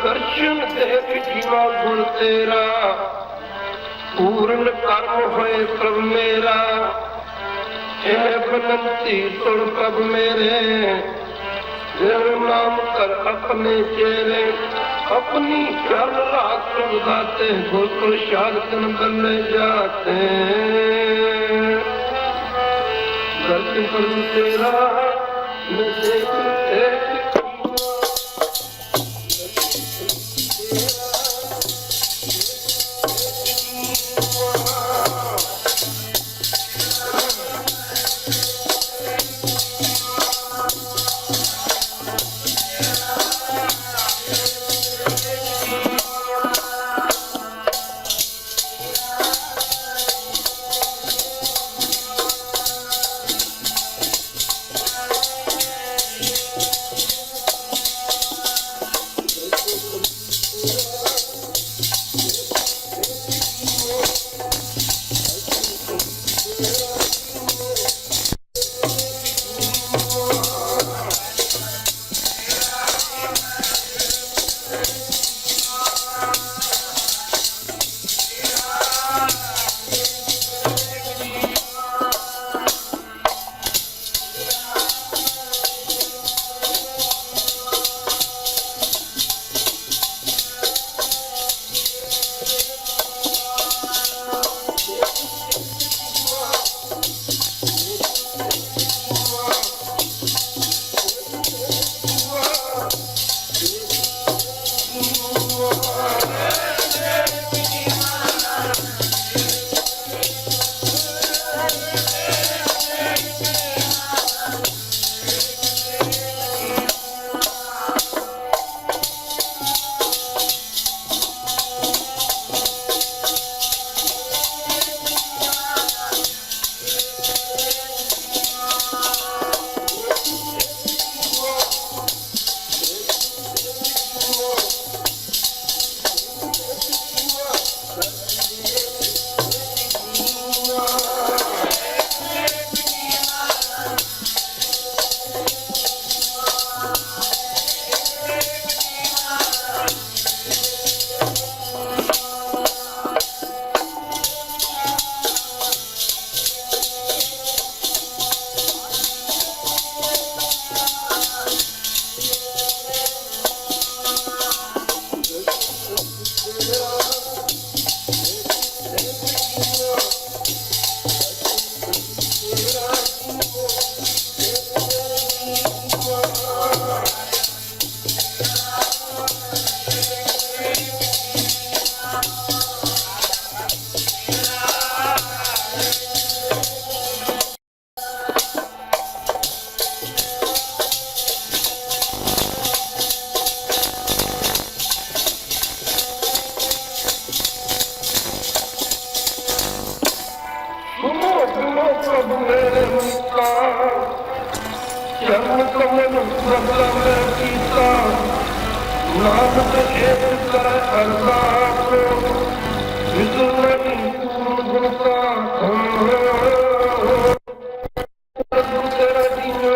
ਦਰਸ਼ਨ ਦੇਖ ਜੀਵਾ ਗੁਣ ਤੇਰਾ, ਪੂਰਨ ਕਰਮ ਹੋਏ ਪ੍ਰਭ ਮੇਰਾ। ਇਹ ਬਨੰਤੀ ਸੁਣ ਪ੍ਰਭ ਮੇਰੇ, ਜਿਵ ਨਾਮ ਕਰ ਆਪਣੇ ਚੇਰੇ। अपनी चल रात प्रभ दाते, गोकुल शागतन बल्ले जाते। गलती करूं तेरा मैं देख प्रभु मेरे मुक्ता चरण कमल प्रभु मैं कीता नानक एक कर अरदास विदु नहीं पूर्ण गुणता तेरा दीनो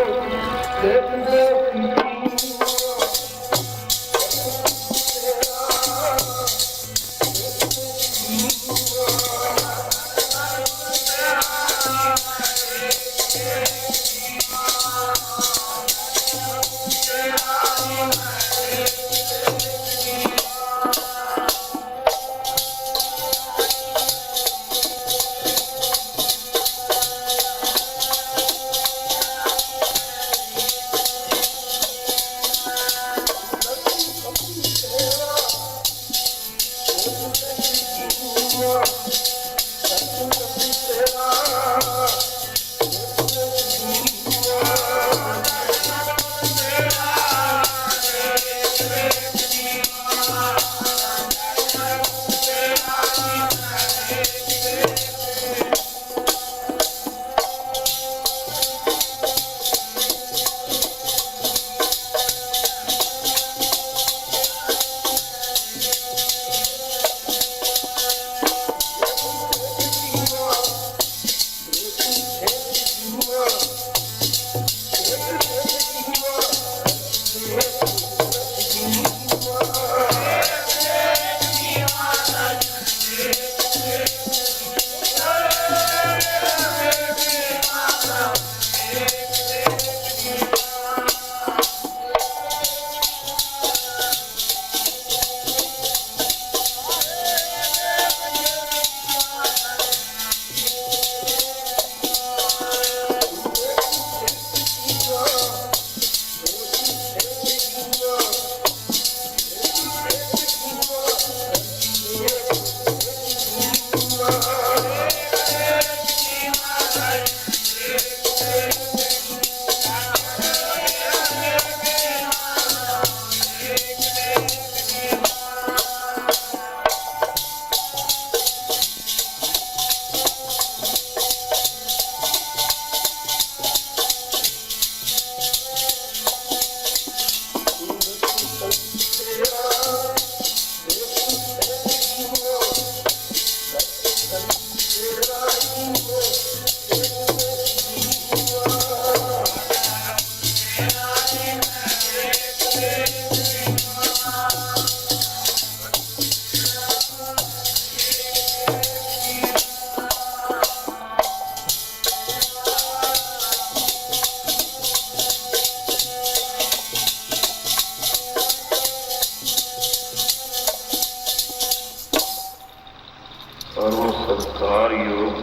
परम सत्कार योग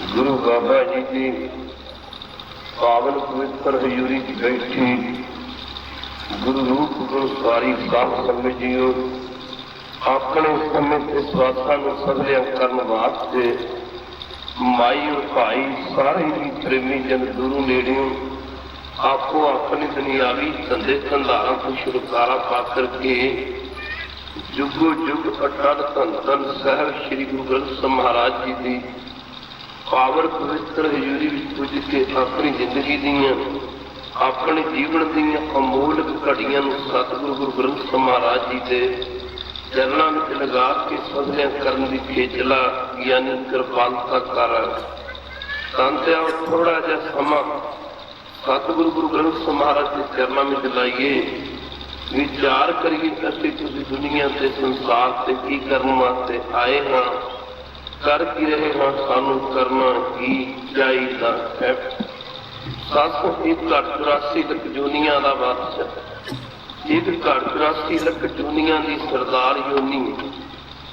गुरु बाबा जी की पावन पवित्र हजूरी की बैठी गुरु रूप गुरु सारी साध संगत जीओ अपने समय के स्वास्थ्य में सदलिया करने वास्ते माई और भाई सारे ही प्रेमी जन दूरों नेड़ियों आपको अपनी दुनियावी धंधे धंधारा को छुटकारा पा करके जुगो जुग अटल धन धन साहब श्री गुरु ग्रंथ साहिब महाराज जी की पावन पवित्र हजूरी पुज के अपनी जिंदगी दियां अपने जीवन दियां अमोलक घड़ियां सतगुरु गुरु ग्रंथ साहिब महाराज जी के चरणों में लगा के सदलिया करने की खेचला यानी कृपालता कर तांत्या थोड़ा जा समा सतगुरु गुरु ग्रंथ साहिब महाराज के चरणों में दिलाइए विचार करिए असि तुसी दुनिया से संसार से की करने वास्ते आए हाँ कर की रहे हाँ सानू करना ही चाहिए है 784 लख जोनिया का बादशाह 184 लख जोनिया की सरदार योनी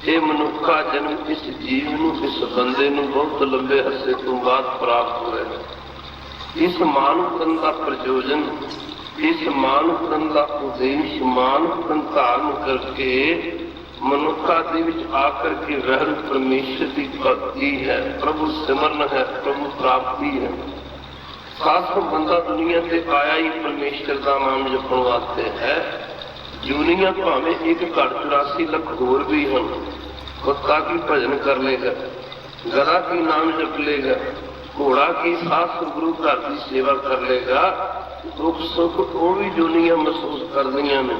ये मनुखा जन्म इस जीव नूं इस बंदे नूं बहुत लंबे अरसे तो बाद प्राप्त होया इस मानव का प्रयोजन इस मानव का उद्देश मानव धारण करके मनुखा दे विच आकर के वैर परमेश्वर की भक्ति है प्रभु सिमरन है प्रभु प्राप्ति है साथ बंदा दुनिया से आया ही परमेश्वर का नाम जपण वास्ते है दुनिया भावें 1 घड़ 84 लख होर भी हैं ताकि भजन कर लेगा गधा की नाम जप लेगा, घोड़ा की सास गुरु घर की सेवा कर लेगा, दुख सुख वो भी दुनिया महसूस करदियां ने।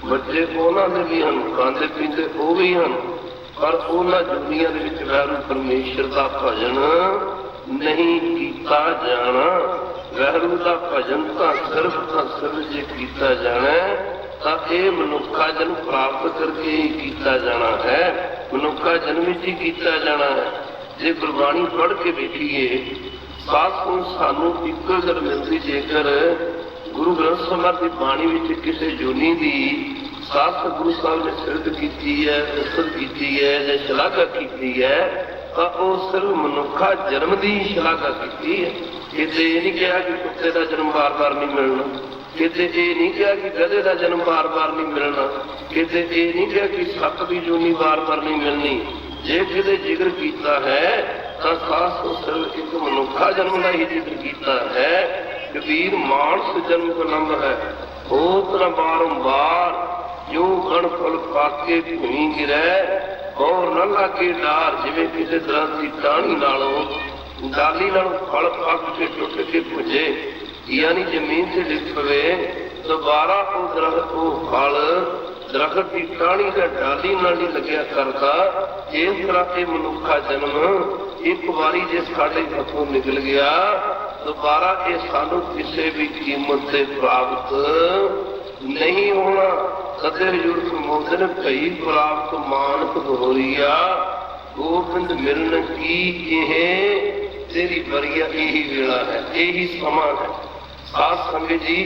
बच्चे उन्होंने भी हैं, खाते पीते वो भी हैं, पर उन्होंने दुनिया के वैरू परमेश्वर का भजन नहीं किया जाना। वैरू का भजन तो सिर्फ जे किया जाना तो यह मनुखा जन्म प्राप्त करके ही किया जाना है, मनुखा जन्म ही किया जाना है। जे गुरबाणी पढ़ के देखिए, साथ को सानू एक गल मिलती, जेकर गुरु ग्रंथ ਸਾਹਿਬ की बाणी में किसी जोनी की साथ गुरु साहब ने सिरत की है, दसत की है, या शलाघा की है, तो वह सिर्फ मनुखा जन्म की शलाघा की है। किते ये नहीं कहा कि कुत्ते का जन्म बार बार नहीं मिलना, किते ये नहीं कहा कि गधे का जन्म बार बार नहीं मिलना, किते ये नहीं कहा कि सप की जूनी बार बार नहीं मिलनी। जे किते जिक्र किया है तो खास तो सिर्फ एक मनुखा जन्म का ही जिक्र किया है। कबीर मानस जन्म कलंब है, होत न बारंबार, जो गण फल पाके भूमि गिरै, और न लागे डार। जिवें किसी तरह की टाणी नालों डाली नालों फल पक के टुट के भुजे, यानी जमीन से डिग पवे, दोबारा वो दरख्त वो फल दरख्त की टाणी का डाली नाल नहीं लग्या करता। इस तरह ये मनुखा जन्म एक बारी जे साडे हथों निकल गया, दोबारा ये सानू किसी भी कीमत से प्राप्त नहीं होना। सत्य हजूर फरमाते ने, भई प्राप्त मानक दोहरिया, गोबिंद मिलन की यह तेरी बरिया यही वेला है, यही समा है। साध संगत जी,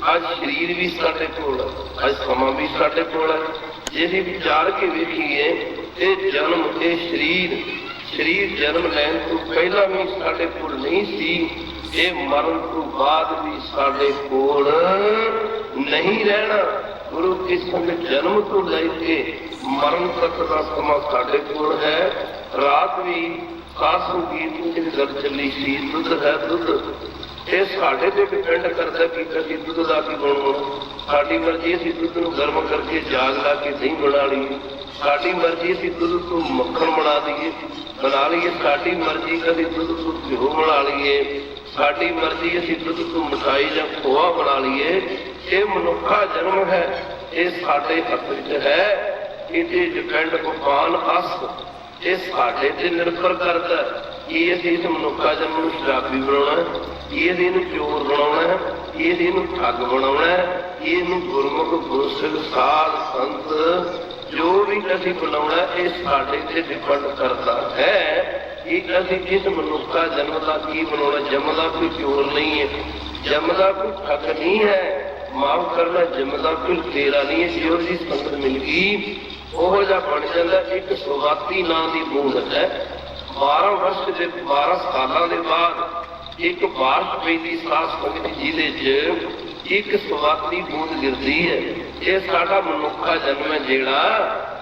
आज शरीर भी साडे कोल है, आज समा भी साडे कोल है। जे विचार के वेखीए, ये जन्म ये शरीर जन्म लैन तो पहला भी साडे कोल नहीं सी, ये मरण तो बाद भी साडे कोल नहीं रहना। गुरु के संग जन्म तो लेके मरण तक का समा साडे कोल है। रात भी खास गीत की गल चली सी, दुध है दुध, ये साढ़े ते डिपेंड करता कि कभी दुध का की बनना। साड़ी मर्जी असी दुध को गर्म करके जाग ला के दही बना लीए, साड़ी मर्जी असी दुध को मक्खन बना लीए, साड़ी मर्जी कभी दुध को घ्यो बना लीए, साड़ी मर्जी असी दुध को मिठाई या खोआ बना लीए। ये मनुखा जन्म है, ये साडे हथ विच है, ये डिपेंड उपान अस, ये साडे ते निर्भर करता कि असीं इस मनुखा जन्म नूं शराबी बनाउणा है, ये इहनूं चोर बनाउणा है, ये इहनूं ठग बनाउणा है, ये इहनूं गुरमुख गुरसिख साध संत जो भी असीं बनाउणा है, ये साडे ते डिपेंड करता है कि असीं इस मनुखा जन्म का की बनाउणा। जमदा कोई चोर नहीं है, जमदा कोई ठग नहीं है, माफ करना जमदा कोई तेरा नहीं है। जो जी संगत मिल गई ओहो जिहा बन जांदा। एक सुवाती नां दी बूंद है, 12 वर्ष के 12 सालों के बाद एक बारिश पैदी सास संगत जिहदे एक सुवाती बूंद गिरती है। ये साडा मनुखा जन्म है जिहड़ा,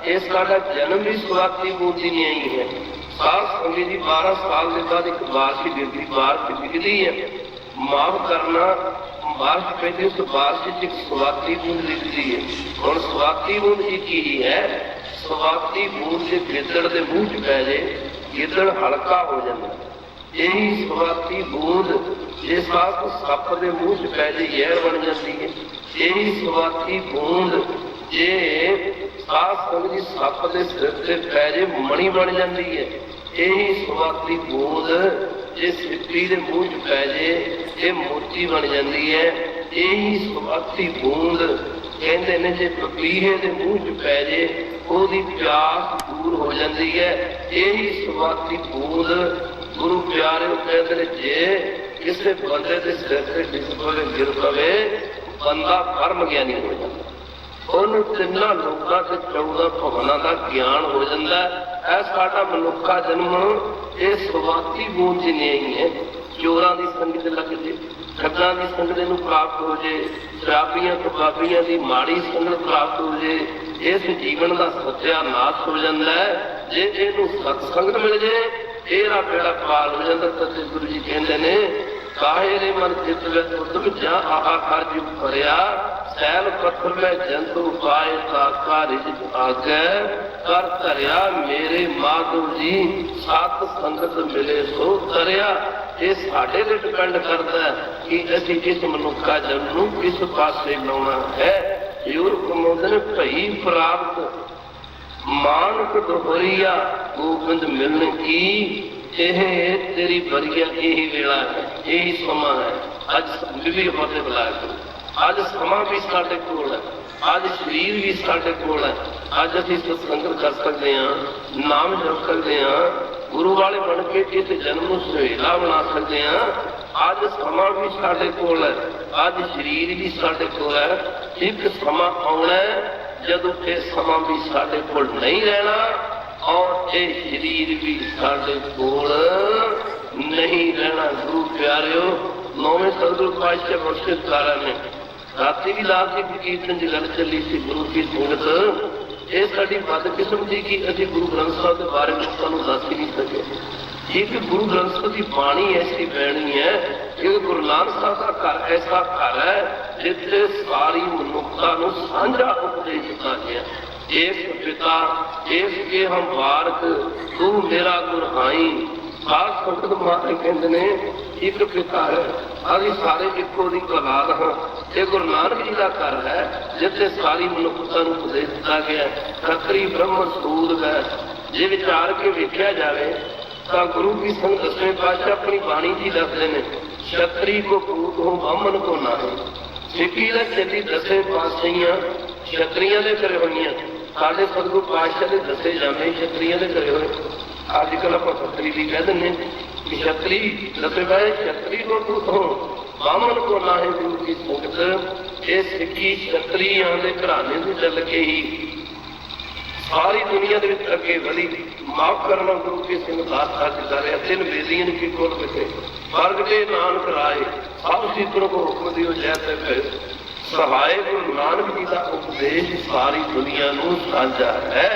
ये साडा जन्म भी सुवाती बूंद ही नहीं है। सास संगत जी 12 साल के बाद एक बारिश गिरती, बारिश गिरती है, माफ करना बारिश पैदी, उस बारिश एक सुवाती बूंद गिरती है। और सुवाती बूंद एक ही है, सुवाती बूंद से गिदड़ के मुंह च पै जाए, गिदड़ हल्का हो जाता। यही सुवाती बूंद जे साथ सप के मुंह च पै जाए जहर बन जाती है। यही सुवाती बूंद जे साथ संग जी सप के सिर से पै जाए मणि बन जाती है। यही सुवाती बूंद जे सिप्पी के मुंह च पै जाए ये मोती बन जाती है। यही सुवाती बूंद कहते ने जे पपीहे के मुंह च पै जाए ओदी प्यास दूर हो जाती है। यही सुवाती बूंद गुरु प्यारे कहते ने जे किसी बंदे के सिर से डिग पवे गिर पवे बंदा कर्म ज्ञानी हो जाता, उन्होंने तिना लोगों से 14 भवनों का ज्ञान हो जाता है। ऐ साडा मनुखा जन्म ये सुवाती बूंद च नहीं है। चोरां की संगत लग जाए, ठगां की संगत नूं प्राप्त हो जाए, शराबियां कबाबियां की माड़ी संगत प्राप्त हो जाए, इस जीवन का सत्यानाश हो जाता है। जे इहनूं सत्संगत मिल जाए ਇਹਦਾ बेड़ा पाल हो जाता। सच्चे गुरु जी कहते हैं काहे रे मन चित विच उद्दम जा आहा कर जुग भरिया सैल पत्थर में जंतु पाए ताका रिज आगे कर धरिया मेरे माधव जी सत संगत मिले सो तरिया। ये साडे ते डिपेंड करता है कि असीं इस मनुखा जन नूं किस पासे लाउणा है। यूर कमाउंदे ने भई प्राप्त मानक दोहरिया गोबिंद मिलन की ਇਹ ਤੇਰੀ ਬਰੀਆ ਇਹੀ ਵੇਲਾ ਹੈ, ਇਹੀ ਸਮਾਂ ਹੈ। ਅੱਜ ਬੀਬੀ ਫਤਿਹ ਬੁਲਾਇਆ ਕਰੋ। ਅੱਜ ਸਮਾਂ ਵੀ ਸਾਡੇ ਕੋਲ ਹੈ, ਅੱਜ ਸਰੀਰ ਵੀ ਸਾਡੇ ਕੋਲ ਹੈ। ਅੱਜ ਅਸੀਂ ਸਤਸੰਗਤ ਕਰ ਸਕਦੇ ਹਾਂ, ਨਾਮ ਜਪ ਸਕਦੇ ਹਾਂ, ਗੁਰੂ ਵਾਲੇ ਬਣ ਕੇ ਇਸ ਜਨਮ ਨੂੰ ਸੁਹੇਲਾ ਬਣਾ ਸਕਦੇ ਹਾਂ। ਅੱਜ ਸਮਾਂ ਵੀ ਸਾਡੇ ਕੋਲ ਹੈ, ਅੱਜ ਸਰੀਰ ਵੀ ਸਾਡੇ ਕੋਲ ਹੈ। ਇੱਕ ਸਮਾਂ ਆਉਣਾ ਜਦੋਂ ਇਹ ਸਮਾਂ ਵੀ ਸਾਡੇ ਕੋਲ ਨਹੀਂ ਰਹਿਣਾ और ये शरीर भी साढ़े कोल नहीं रहना। गुरु प्यारियो नौवें सतगुरु पातशाह बख्शिशकारा ने राती भी लाल जी कीर्तन की गल चली सी गुरु की संगत। ये साडी बदकिस्मती कि असीं गुरु ग्रंथ साहब के बारे में तुहानूं दस ही नहीं सके। एक गुरु ग्रंथ साहब की बाणी ऐसी बैणी है कि गुरु नानक साहब का घर ऐसा घर है जिथे सारी मनुखता नूं सांझा उपदेश दिता गया। एक पिता एक के हम बारक तू मेरा गुरहाई साथ संगत मारे कहते ने एक पिता है। अभी सारे इको दी औलाद हाँ। ये गुरु नानक जी का घर है जिथे सारी मनुखता नूं उपदेश दिता गया। खतरी ब्रह्मण सूद है जे विचार के वेख्या जाए तो गुरु की संग दसवें पातशाह अपनी बाणी जी दसते हैं छतरी को पूत हो बामन को नाहे। सिक्की ने चली दसे पातशाहियां छतरियां दे करे होईयां। साढ़े सतगुरु पातशाह ने दसे जाते छतरियां दे करे हुए। अजकल आप छतरी भी कह दें कि छतरी दसे पाए छतरी को पूत हो बामन को नाहे। गुरु की संगत ये सिक्की छतरियां दे घराने से चल के ही सारी दुनिया के अगे वधी। माफ करना गुरु की सिंगार कर रहे तीन बेदियन की कोल बिते वर्ग के नानक राय सब सीतों को हुक्म दियो जैसे सहाय। गुरु नानक जी का उपदेश सारी दुनिया नूं साझा है।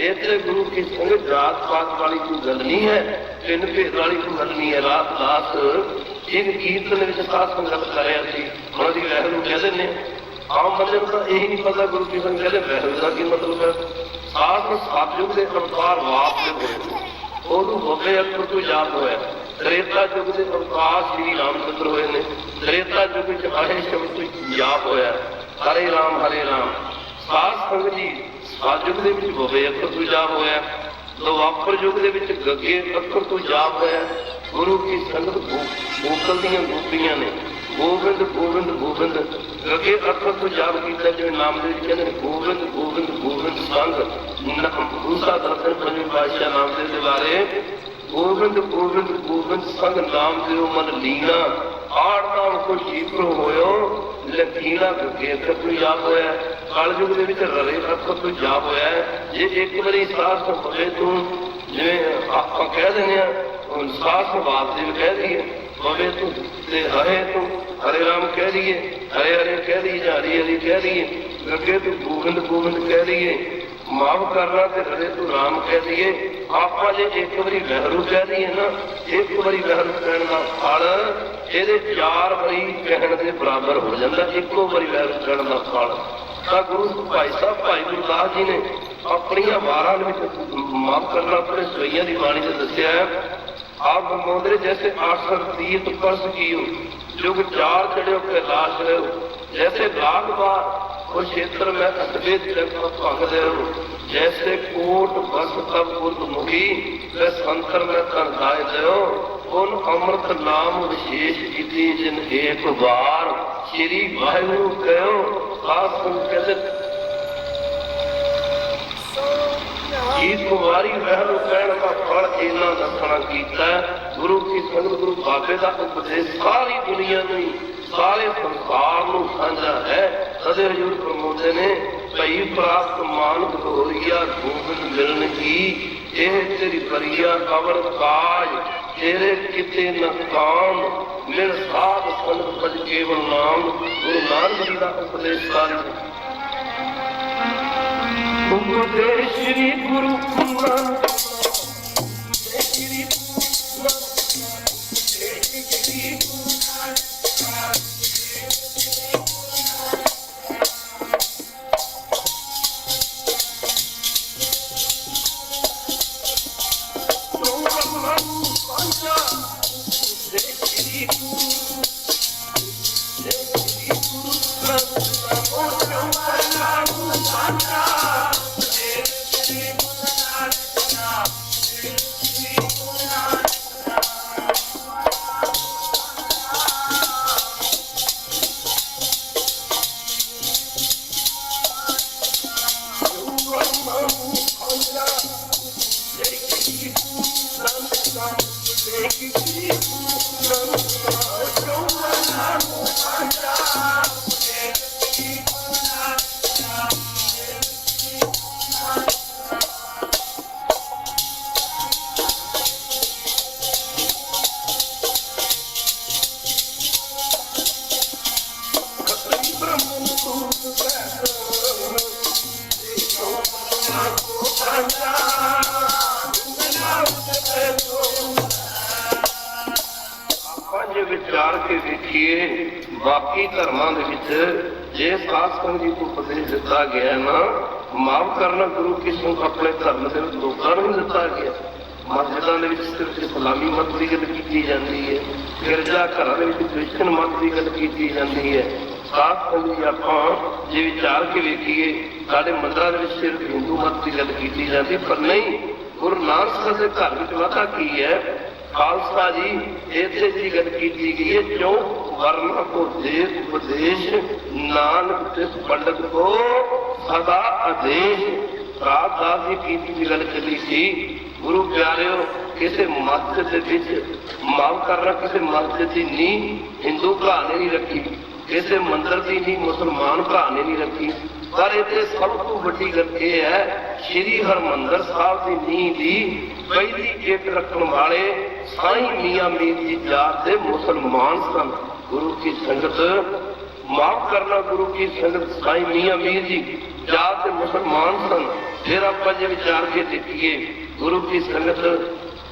इतने गुरु की संगत जात पात वाली कोई गल नहीं है, पिन भेद वाली कोई गल नहीं है। रात दास इन कीर्तन में साथ संगत कर रहा थी उन्होंने वैरू कह देने आम बंदे को यही नहीं पता गुरु की संगत कहते वैरू का की मतलब है। साथ सतयुग के अवतार वाप के होए उदू बब्बे अखर तो याद होया। त्रेता युग के अवतार श्री रामचंद्र होए ने। त्रेता युग च आहे शब्द तो याद होया हरे राम हरे राम। साथ संगत जी सतयुग के विच बब्बे अखर तो याद होया। द्वापर युग के विच गगे अखर तो याद होया। गुरु की संगत गोकल दीयां गोपियां ने गोविंद गोविंद गोविंद गगे अखर तो याद किया। जो नाम दे कहते गोविंद गोविंद गोविंद संग दूसरा दर्शन पंजवें पातशाह नाम दे बारे गोविंद गोविंद गोविंद संग नाम देव मन लीना आठ नाम को शीप्रो होयो लकीना गगे अखर तो याद होया। कल युग के विच ररे अखर तो याद होया। जे एक बारी सास होवे तू जिवें आपां कह देने सास वासदेव कह दिए होवे तू ते हरे तू हरे राम कह दिए हरे हरे कह दिए हरी हरी कह दिए गगे तू गोविंद गोविंद कह दिए माफ करना ते हरे तू राम कह दिए। आपा जे एक बारी वहरू कह दिए ना एक बारी वहरू कहने का फल ये चार बारी कहने के बराबर हो जाता। एको बारी वहरू कहने का फल तो गुरु भाई साहब भाई गुरदास जी ने अपन वारां माफ करना अपने सोइया की बाणी से दसिया है। आप मोदरे जैसे 800 तीर्थ पर्स कियो जुग चार चढ़ो कैलाश रहो। जैसे लाख बार वो क्षेत्र में कस्बे भंग रहो। जैसे कोट बस तब मुखी व संतर में तन गाय दो। उन अमृत नाम विशेष की जिन एक बार श्री वाहिगुरु कहो। खास कहते गीत कुमारी वहरू कहने का फल इना दसना कीता। गुरु की संगत गुरु बाबे का उपदेश सारी दुनिया में सारे संसार में साझा है। सदे हजूर प्रमोदे ने भई प्राप्त मानक होरिया गोबिंद मिलन की यह तेरी परिया कवर काज तेरे किते न काम मिल साध संग पद केवल नाम। गुरु नानक जी का उपदेश सारी उपदेश श्री गुरु ਵਿਚਾਰ ਕੇ ਵੇਖੀਏ ਬਾਕੀ ਧਰਮਾਂ ਦੇ ਵਿੱਚ ਜੇ ਸਾਧ ਸੰਗਤ ਜੀ ਨੂੰ ਉਪਦੇਸ਼ ਦਿੱਤਾ ਗਿਆ ਨਾ, ਮਾਫ ਕਰਨਾ ਗੁਰੂ ਕਿਸੇ ਨੂੰ ਆਪਣੇ ਧਰਮ ਦੇ ਵਿੱਚ ਲੋਕਾਂ ਨੂੰ ਦਿੱਤਾ ਗਿਆ। ਮਸਜਿਦਾਂ ਦੇ ਵਿੱਚ ਸਿਰਫ ਇਸਲਾਮੀ ਮਤ ਦੀ ਗੱਲ ਕੀਤੀ ਜਾਂਦੀ ਹੈ, ਗਿਰਜਾ ਘਰਾਂ ਦੇ ਵਿੱਚ ਕ੍ਰਿਸਚਨ ਮਤ ਦੀ ਗੱਲ ਕੀਤੀ ਜਾਂਦੀ ਹੈ। ਸਾਧ ਸੰਗਤ ਜੀ ਆਪਾਂ ਜੇ ਵਿਚਾਰ ਕੇ ਵੇਖੀਏ ਸਾਡੇ ਮੰਦਰਾਂ ਦੇ ਵਿੱਚ ਸਿਰਫ ਹਿੰਦੂ ਮਤ ਦੀ ਗੱਲ ਕੀਤੀ ਜਾਂਦੀ, ਪਰ ਨਹੀਂ, ਗੁਰੂ ਨਾਨਕ ਸਾਹਿਬ ਦੇ ਘਰ ਵਿੱਚ ਵਾਧਾ ਕੀ ਹੈ। ਖਾਲਸਾ ਜੀ ਇੱਥੇ ਜੀ ਗੱਲ ਕੀਤੀ ਗਈ ਹੈ, ਕਿਉਂ ਵਰਨਾ ਕੋ ਦੇ ਉਪਦੇਸ਼ ਨਾਨਕ ਤਿਸ ਪੰਡਤ ਕੋ ਸਦਾ ਆਦੇਸ਼। ਰਾਤ ਦਾਸ ਜੀ ਕੀਤੀ ਦੀ ਗੱਲ ਚੱਲੀ ਸੀ। ਗੁਰੂ ਪਿਆਰਿਓ, ਕਿਸੇ ਮਸਜਿਦ ਦੇ ਵਿੱਚ ਮਾਫ ਕਰਨਾ, ਕਿਸੇ ਮਸਜਿਦ ਦੀ ਨੀਂਹ ਹਿੰਦੂ ਭਰਾ ਨੇ ਨਹੀਂ ਰੱਖੀ, ਕਿਸੇ ਮੰਦਰ ਦੀ ਨੀਂਹ ਮੁਸਲਮਾਨ ਭਰਾ ਨੇ ਨਹੀਂ ਰੱਖੀ, ਪਰ ਇੱਥੇ ਸਭ ਤੋਂ ਵੱਡੀ ਗੱਲ ਇਹ ਹੈ, ਸ਼੍ਰੀ ਹਰਿਮੰਦਰ ਸਾਹਿਬ ਦੀ ਨੀਂਹ ਦੀ ਪਹਿਲੀ ਇੱਟ ਰੱਖਣ ਵਾਲੇ ਸਾਈਂ ਮੀਆਂ ਮੀਰ ਜੀ ਜਾਤ ਦੇ ਮੁਸਲਮਾਨ ਸਨ। ਗੁਰੂ ਕੀ ਸੰਗਤ, ਮਾਫ ਕਰਨਾ, ਗੁਰੂ ਕੀ ਸੰਗਤ ਸਾਈਂ ਮੀਆਂ ਮੀਰ ਜੀ ਜਾਤ ਦੇ ਮੁਸਲਮਾਨ ਸਨ। ਫਿਰ ਆਪਾਂ ਜੇ ਵਿਚਾਰ ਕੇ ਦੇਖੀਏ, ਗੁਰੂ ਕੀ ਸੰਗਤ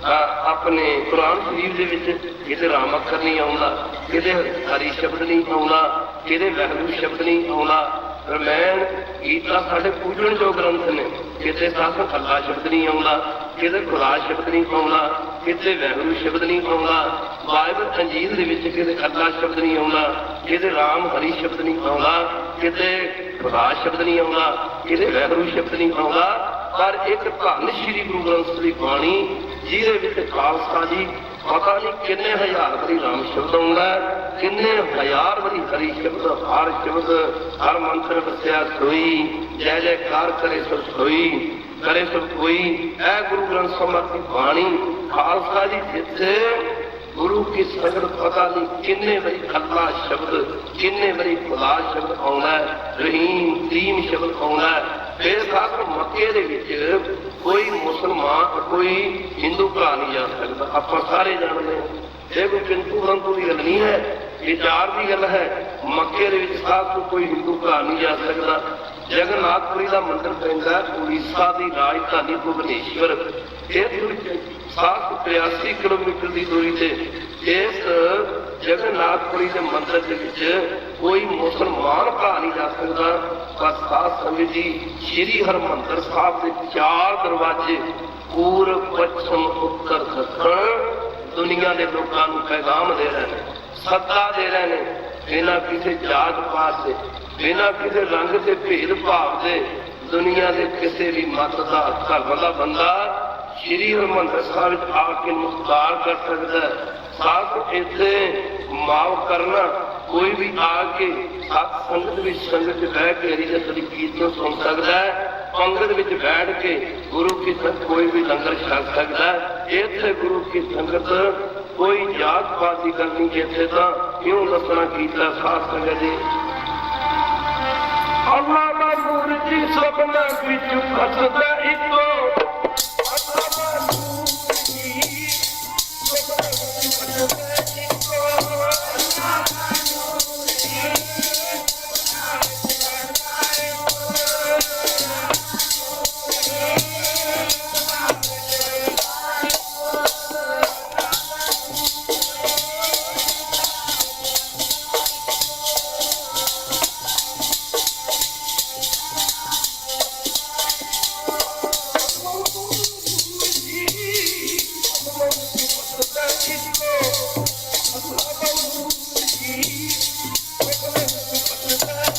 ਆਪਣੇ ਕੁਰਾਨ ਸ਼ਰੀਫ ਦੇ ਵਿੱਚ ਕਿਤੇ ਰਾਮ ਅੱਖਰ ਨਹੀਂ ਆਉਂਦਾ, ਕਿਤੇ ਹਰੀ ਸ਼ਬਦ ਨਹੀਂ ਆਉਂਦਾ, ਕਿਤੇ ਵਾਹਿਗੁਰੂ ਸ਼ਬਦ ਨਹੀਂ ਆਉਂਦਾ। ਰਮਾਇਣ ਗੀਤਾ ਸਾਡੇ ਪੂਜਣਯੋਗ ਗ੍ਰੰਥ ਨੇ, ਕਿਤੇ ਸਾਖਰ ਅੱਲਾ ਸ਼ਬਦ ਨਹੀਂ ਆਉਂਦਾ, ਕਿਤੇ ਖੁਦਾ ਸ਼ਬਦ ਨਹੀਂ ਆਉਂਦਾ, ਕਿਤੇ ਵਾਹਿਗੁਰੂ ਸ਼ਬਦ ਨਹੀਂ ਆਉਂਦਾ। ਬਾਈਬਲ ਅੰਜੀਲ ਦੇ ਵਿੱਚ ਕਿਤੇ ਅੱਲਾ ਸ਼ਬਦ ਨਹੀਂ ਆਉਂਦਾ, ਕਿਤੇ ਰਾਮ ਹਰੀ ਸ਼ਬਦ ਨਹੀਂ ਆਉਂਦਾ, ਕਿਤੇ ਖੁਦਾ ਸ਼ਬਦ ਨਹੀਂ ਆਉਂਦਾ, ਕਿਤੇ ਵਾਹਿਗੁਰੂ ਸ਼ਬਦ ਨਹੀਂ ਆਉਂਦਾ। ਪਰ ਇੱਕ ਧੰਨ ਸ਼੍ਰੀ ਗੁਰੂ ਗ੍ਰੰਥ ਦੀ ਬਾਣੀ ਜਿਹਦੇ ਵਿੱਚ ਖਾਲਸਾ ਜੀ ਪਤਾ ਨਹੀਂ ਕਿੰਨੇ ਹਜ਼ਾਰ ਵਾਰੀ ਰਾਮ ਸ਼ਬਦ ਆਉਂਦਾ, ਕਿੰਨੇ ਹਜ਼ਾਰ ਵਾਰੀ ਹਰੀ ਸ਼ਬਦ, ਹਰ ਸ਼ਬਦ ਹਰ ਮੰਤਰ ਦੱਸਿਆ ਸੋਈ, ਜੈ ਜੈਕਾਰ ਕਰੇ ਸੋ ਸੋਈ, ਕਰੇ ਸਭ ਕੋਈ। ਇਹ ਗੁਰੂ ਗ੍ਰੰਥ ਸਾਹਿਬ ਦੀ ਬਾਣੀ ਖਾਲਸਾ ਜੀ ਜਿੱਥੇ ਗੁਰੂ ਕੀ ਸੰਗਤ ਪਤਾ ਨਹੀਂ ਕਿੰਨੇ ਵਾਰੀ ਅੱਲਾ ਸ਼ਬਦ, ਕਿੰਨੇ ਵਾਰੀ ਖੁਦਾ ਸ਼ਬਦ ਆਉਣਾ, ਰਹੀਮ ਕਰੀਮ ਸ਼ਬਦ ਆਉਣਾ। ਬੇਸ਼ੱਕ ਮੱਕੇ ਦੇ ਵਿੱਚ ਕੋਈ ਮੁਸਲਮਾਨ, ਕੋਈ ਹਿੰਦੂ ਭਰਾ ਨਹੀਂ ਜਾ ਸਕਦਾ, ਆਪਾਂ ਸਾਰੇ ਜਾਣਦੇ ਹਾਂ। ਇਹ ਕੋਈ ਕਿੰਤੂ ਪਰੰਤੂ ਦੀ ਗੱਲ ਨਹੀਂ ਹੈ, ਵਿਚਾਰ ਦੀ ਗੱਲ ਹੈ। ਮੱਕੇ ਦੇ ਵਿੱਚ ਸਾਧ ਤੋਂ ਕੋਈ ਹਿੰਦੂ ਭਰਾ ਨਹੀਂ ਜਾ ਸਕਦਾ। ਜਗਨਨਾਥਪੁਰੀ ਦਾ ਮੰਦਿਰ ਪੈਂਦਾ ਉੜੀਸਾ ਦੀ ਰਾਜਧਾਨੀ ਭੁਵਨੇਸ਼ਵਰ, ਇਹ 783 ਕਿਲੋਮੀਟਰ ਦੀ ਦੂਰੀ ਤੇ। ਇਸ ਜਗਨਨਾਥਪੁਰੀ ਦੇ ਮੰਦਿਰ ਦੇ ਵਿੱਚ ਕੋਈ ਮੁਸਲਮਾਨ ਭਰਾ ਨਹੀਂ ਜਾ ਸਕਦਾ। ਪਰ ਸਾਧ ਸੰਗਤ ਜੀ, ਸ਼੍ਰੀ ਹਰਿਮੰਦਰ ਸਾਹਿਬ ਦੇ 4 ਦਰਵਾਜ਼ੇ ਪੂਰਬ, ਪੱਛਮ, ਉੱਤਰ, ਦੱਖਣ ਦੁਨੀਆ ਦੇ ਲੋਕਾਂ ਨੂੰ ਪੈਗਾਮ ਦੇ ਰਹੇ ਨੇ, ਸੱਦਾ ਦੇ ਰਹੇ ਨੇ, ਬਿਨਾਂ ਕਿਸੇ ਜਾਤ ਪਾਤ ਦੇ, ਬਿਨਾਂ ਕਿਸੇ ਰੰਗ ਦੇ ਭੇਦ ਭਾਵ ਦੇ। ਦੁਨੀਆ ਦੇ ਕਿਸੇ ਵੀ ਮਤ ਦਾ, ਧਰਮ ਦਾ ਬੰਦਾ ਸ਼੍ਰੀ ਹਰਿਮੰਦਰ ਸਾਹਿਬ ਵਿੱਚ ਆ ਕੇ ਨਮਸਕਾਰ ਕਰ ਸਕਦਾ ਹੈ। ਸਾਥ ਇੱਥੇ ਮਾਫ ਕਰਨਾ, ਕੋਈ ਵੀ ਆ ਕੇ ਸਤ ਸੰਗਤ ਵਿੱਚ, ਸੰਗਤ ਵਿੱਚ ਬਹਿ ਕੇ ਹਰੀ ਦੀ ਕੀਰਤਨ ਸੁਣ ਸਕਦਾ ਹੈ। ਪੰਗਤ ਵਿੱਚ ਬੈਠ ਕੇ ਗੁਰੂ ਕੀ ਸੰਗਤ ਕੋਈ ਵੀ ਲੰਗਰ ਛਕ ਸਕਦਾ ਹੈ। ਇੱਥੇ ਗੁਰੂ ਕੀ ਸੰਗਤ ਕੋਈ ਜਾਤ ਪਾਤ ਦੀ ਗੱਲ ਨਹੀਂ। ਇੱਥੇ ਤਾਂ ਕਿਉਂ ਦੱਸਣਾ ਕੀਤਾ ਸਾਧ ਸੰਗਤ ਜੀ, ਅੱਲਾ ਦਾ ਨੂਰ ਜੀ ਸਭਨਾ ਵਿੱਚ ਫਸਦਾ ਇੱਕੋ, ਅੱਲਾ ਦਾ ਨੂਰ ਜੀ ਸਭਨਾ ਵਿੱਚ ਫਸਦਾ ਇੱਕੋ, ਅੱਲਾ ਦਾ ਨੂਰ ਜੀ ਸਭਨਾ ਵਿੱਚ ਫਸਦਾ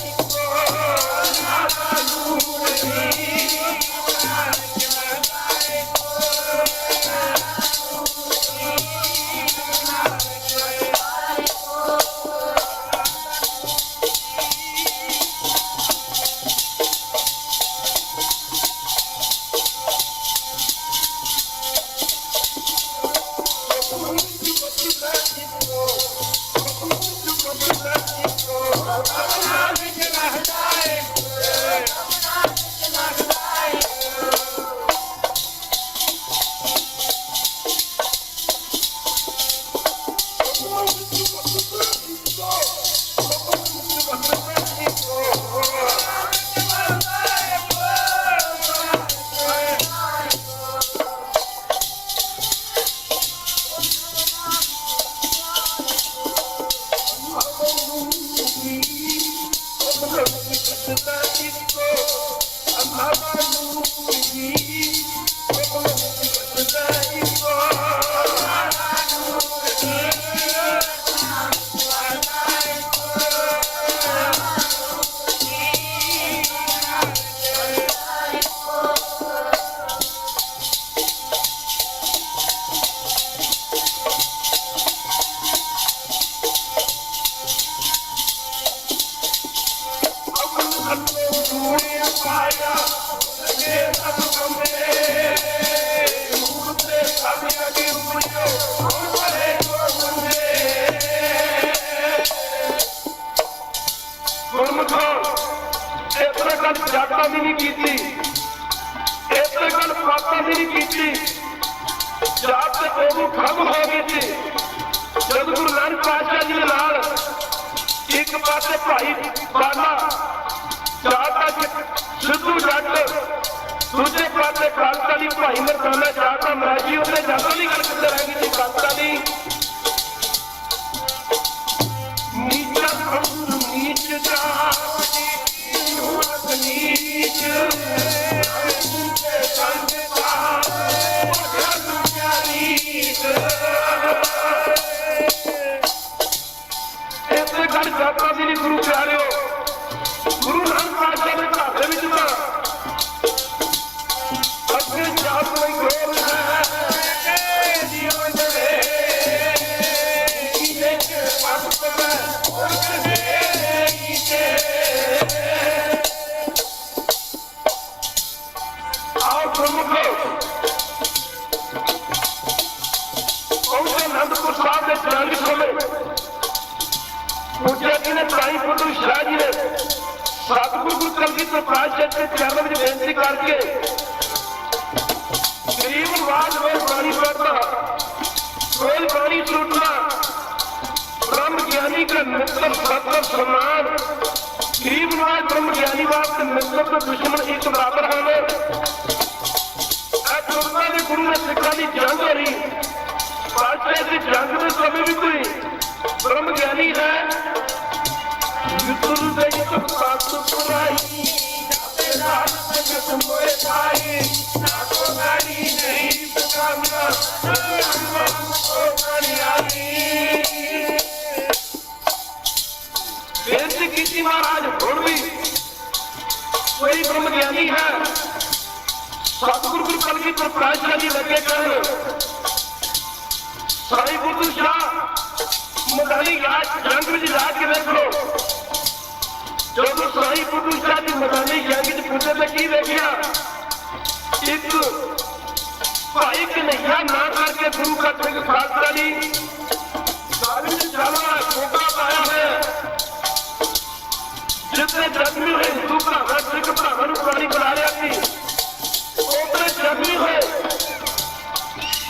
ਜਾਤਾਂ ਦੀ ਨਹੀਂ ਕੀਤੀ, ਇਸੇ ਗੱਲ ਪਾਤਾਂ ਦੀ ਨਹੀਂ ਕੀਤੀ। ਜਾਤ ਤੇ ਉਦੋਂ ਖਤਮ ਹੋ ਗਈ ਸੀ ਜਦ ਗੁਰੂ ਨਾਨਕ ਪਾਤਸ਼ਾਹ ਜੀ ਦੇ ਨਾਲ ਇੱਕ ਪਾਸੇ ਭਾਈ ਬਾਲਾ ਜਾਤ ਦਾ ਸਿੱਧੂ ਜੱਟ, ਦੂਜੇ ਪਾਸੇ ਖਾਲਸਾ ਦੀ ਭਾਈ ਮਰਦਾਨਾ ਜਾਤ ਦਾ ਮਰਾਜੀ। ਉਹਨੇ ਜਾਤਾਂ ਦੀ ਗੱਲ ਕਿੱਥੇ ਰਹਿ ਗਈ ਸੀ? ਖਾਲਸਾ ਦੀ ਨੀਚਾ ਨੀਚ ਜਾਤ ਨੀਚ ਇਸੇ ਗੱਲ ਜਾਤਾਂ ਦੀ ਨਹੀਂ ਗੁਰੂ ਪਿਆਰਿਓ। ਗੁਰੂ ਨਾਨਕ ਪਾਤਸ਼ਾਹ ਦੇ ਘਰ ਦੇ ਵਿੱਚ ਤਾਂ ਅੱਗੇ ਜਾਤ ਕੋਈ ਗੋਲ ਹੈ ਜੀਵਨ ਦੇ ਕਿਨੇ ਕੇ ਪੱਤ ਮੈਂ ਉਹਦੇ ਨੀਚੇ ਅਨੰਦਪੁਰ ਸਾਹਿਬ ਦੇ ਜੰਗ ਸਮੇਂ ਪੂਜਿਆ ਜੀ ਨੇ ਭਾਈ ਫੁੱਟੂ ਸ਼ਾਹ ਜੀ ਨੇ ਸਤਿਗੁਰੂ ਗੁਰੂ ਕਲਗੀਧਰ ਪਾਤਸ਼ਾਹ ਦੇ ਚਰਨਾਂ ਵਿੱਚ ਬੇਨਤੀ ਕਰਕੇ ਗਰੀਬ ਨਵਾਜ਼ ਹੋਏ ਪਾਣੀ ਪੜਨਾ ਕੋਈ ਪਾਣੀ ਸੁੱਟਣਾ ब्रह्म ज्ञानी का मित्र सत्तर समान। गरीब नवाज ब्रह्म ज्ञानी वास्ते मित्र तो दुश्मन एक बराबर हैं। गुरु ने सिखा की जंग हो रही पातशाह इस जंग के समय भी कोई ब्रह्म ज्ञानी है। बेनती की महाराज हुण भी कोई ब्रह्म ज्ञानी है। सतगुरु गुरु कलगीधर पातशाह जी लगे कहन साईं बुद्धू शाह मदानी जंग में जा के देख लो। जो साईं बुद्धू शाह की मदानी जंग पूछे तो की देखिया एक भाई कन्हैया ना करके गुरु का सिंह खालसा जी छोटा पाया है जिसने जख्मी हुए हिंदू भरावा सिख भरावा पानी पिला रहा थी उतने जख्मी हुए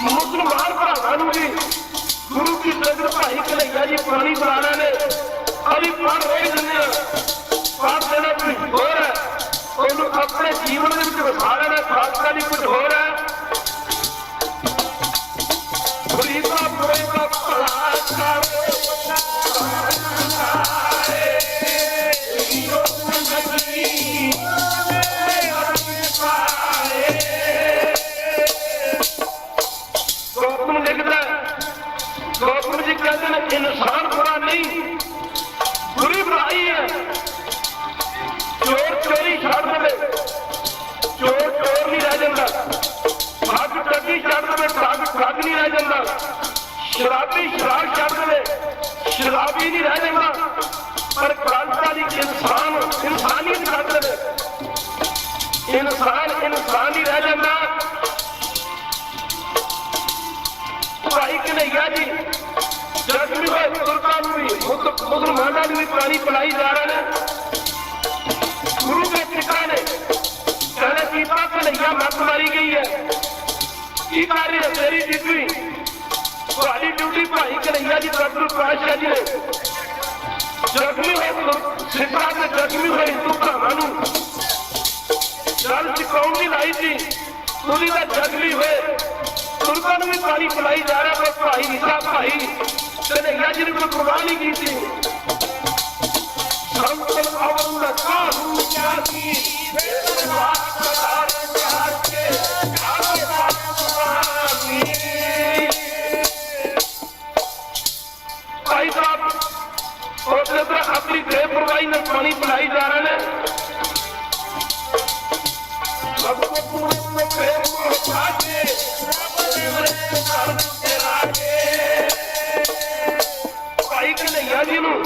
मुसलमान भरावा भी गुरु की संगत भाई कन्हैया जी पानी पिला रहे ने। अभी पढ़ रहे हैं पढ़ देना कुछ होर है उन्होंने अपने जीवन में वसा लेना खालसा जी कुछ होर है। गरीबा बुरे का भला गौतम लिखता गौतम जी कहते हैं इंसान बुरा नहीं बुरी बुराई है। चोर चोरी छड़ दे चोर चोर नहीं रह जाता। ठग ठगी छड़ दे ठग ठग नहीं रह जाता। शराबी शराब छड़ दे शराबी नहीं रह जाता। पर खालसा जी इंसान इंसानियत छड़ दे इंसान इंसान ही रह जाता। भाई कन्हैया जी उधर माता भी पानी पिलाई जा रहे हैं। गुरु के सिखा ने कहने पीपा कन्हैया मत मारी गई है, की कार्य है तेरी ड्यूटी, तुम्हारी ड्यूटी भाई कन्हैया जी सतगुरु पातशाह जी ने जख्मी हुए सिखा के जख्मी हुए हिंदू भरावां गल सिखाउण दी लाई थी, तुरी का जख्मी हुए तुरकां नूं भी पानी पिलाई जा रहा, पर भाई रीसा भाई कन्हैया जी ने कोई परवाह नहीं की थी। भाई साहब अपनी बेपरवाही में पानी पिलाई जा रहे हैं। भाई कन्हैया जी नूं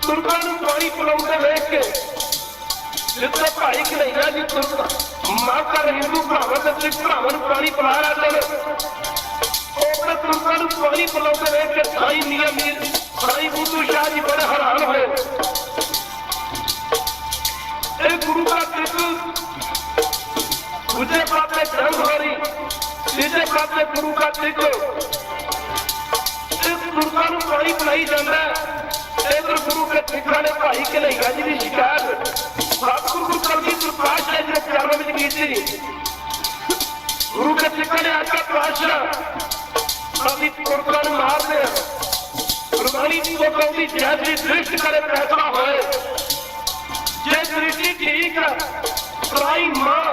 तुरकां नूं पानी पिलाउंदे वेख के जिथे भाई कन्हैया जी तुरकां माता हिंदू भरावां ते सिख भरावां नूं पानी पिला रहे थे, अपने तुरकां नूं पानी पिलाउंदे वेख के साईं मियां मीर साईं बुद्धू शाह जी बड़े हैरान होए। गुरु का सिख दूजे पासे जंग हो रही, तीजे पासे गुरु का सिख तुरकां नूं पानी पिलाई जांदा है। इधर गुरु के सिखा ने भाई कन्हैया जी की शिकायत सतगुरु कलगीधर पातशाह जी ने चरणों में की थी। गुरु के सिखा ने आख्या पातशाह अभी तुरकां नूं मारदे हैं, गुरबाणी की वो कहती जैसी दृष्टि करे फैसला होए, जे दृष्टि ठीक है पराई मां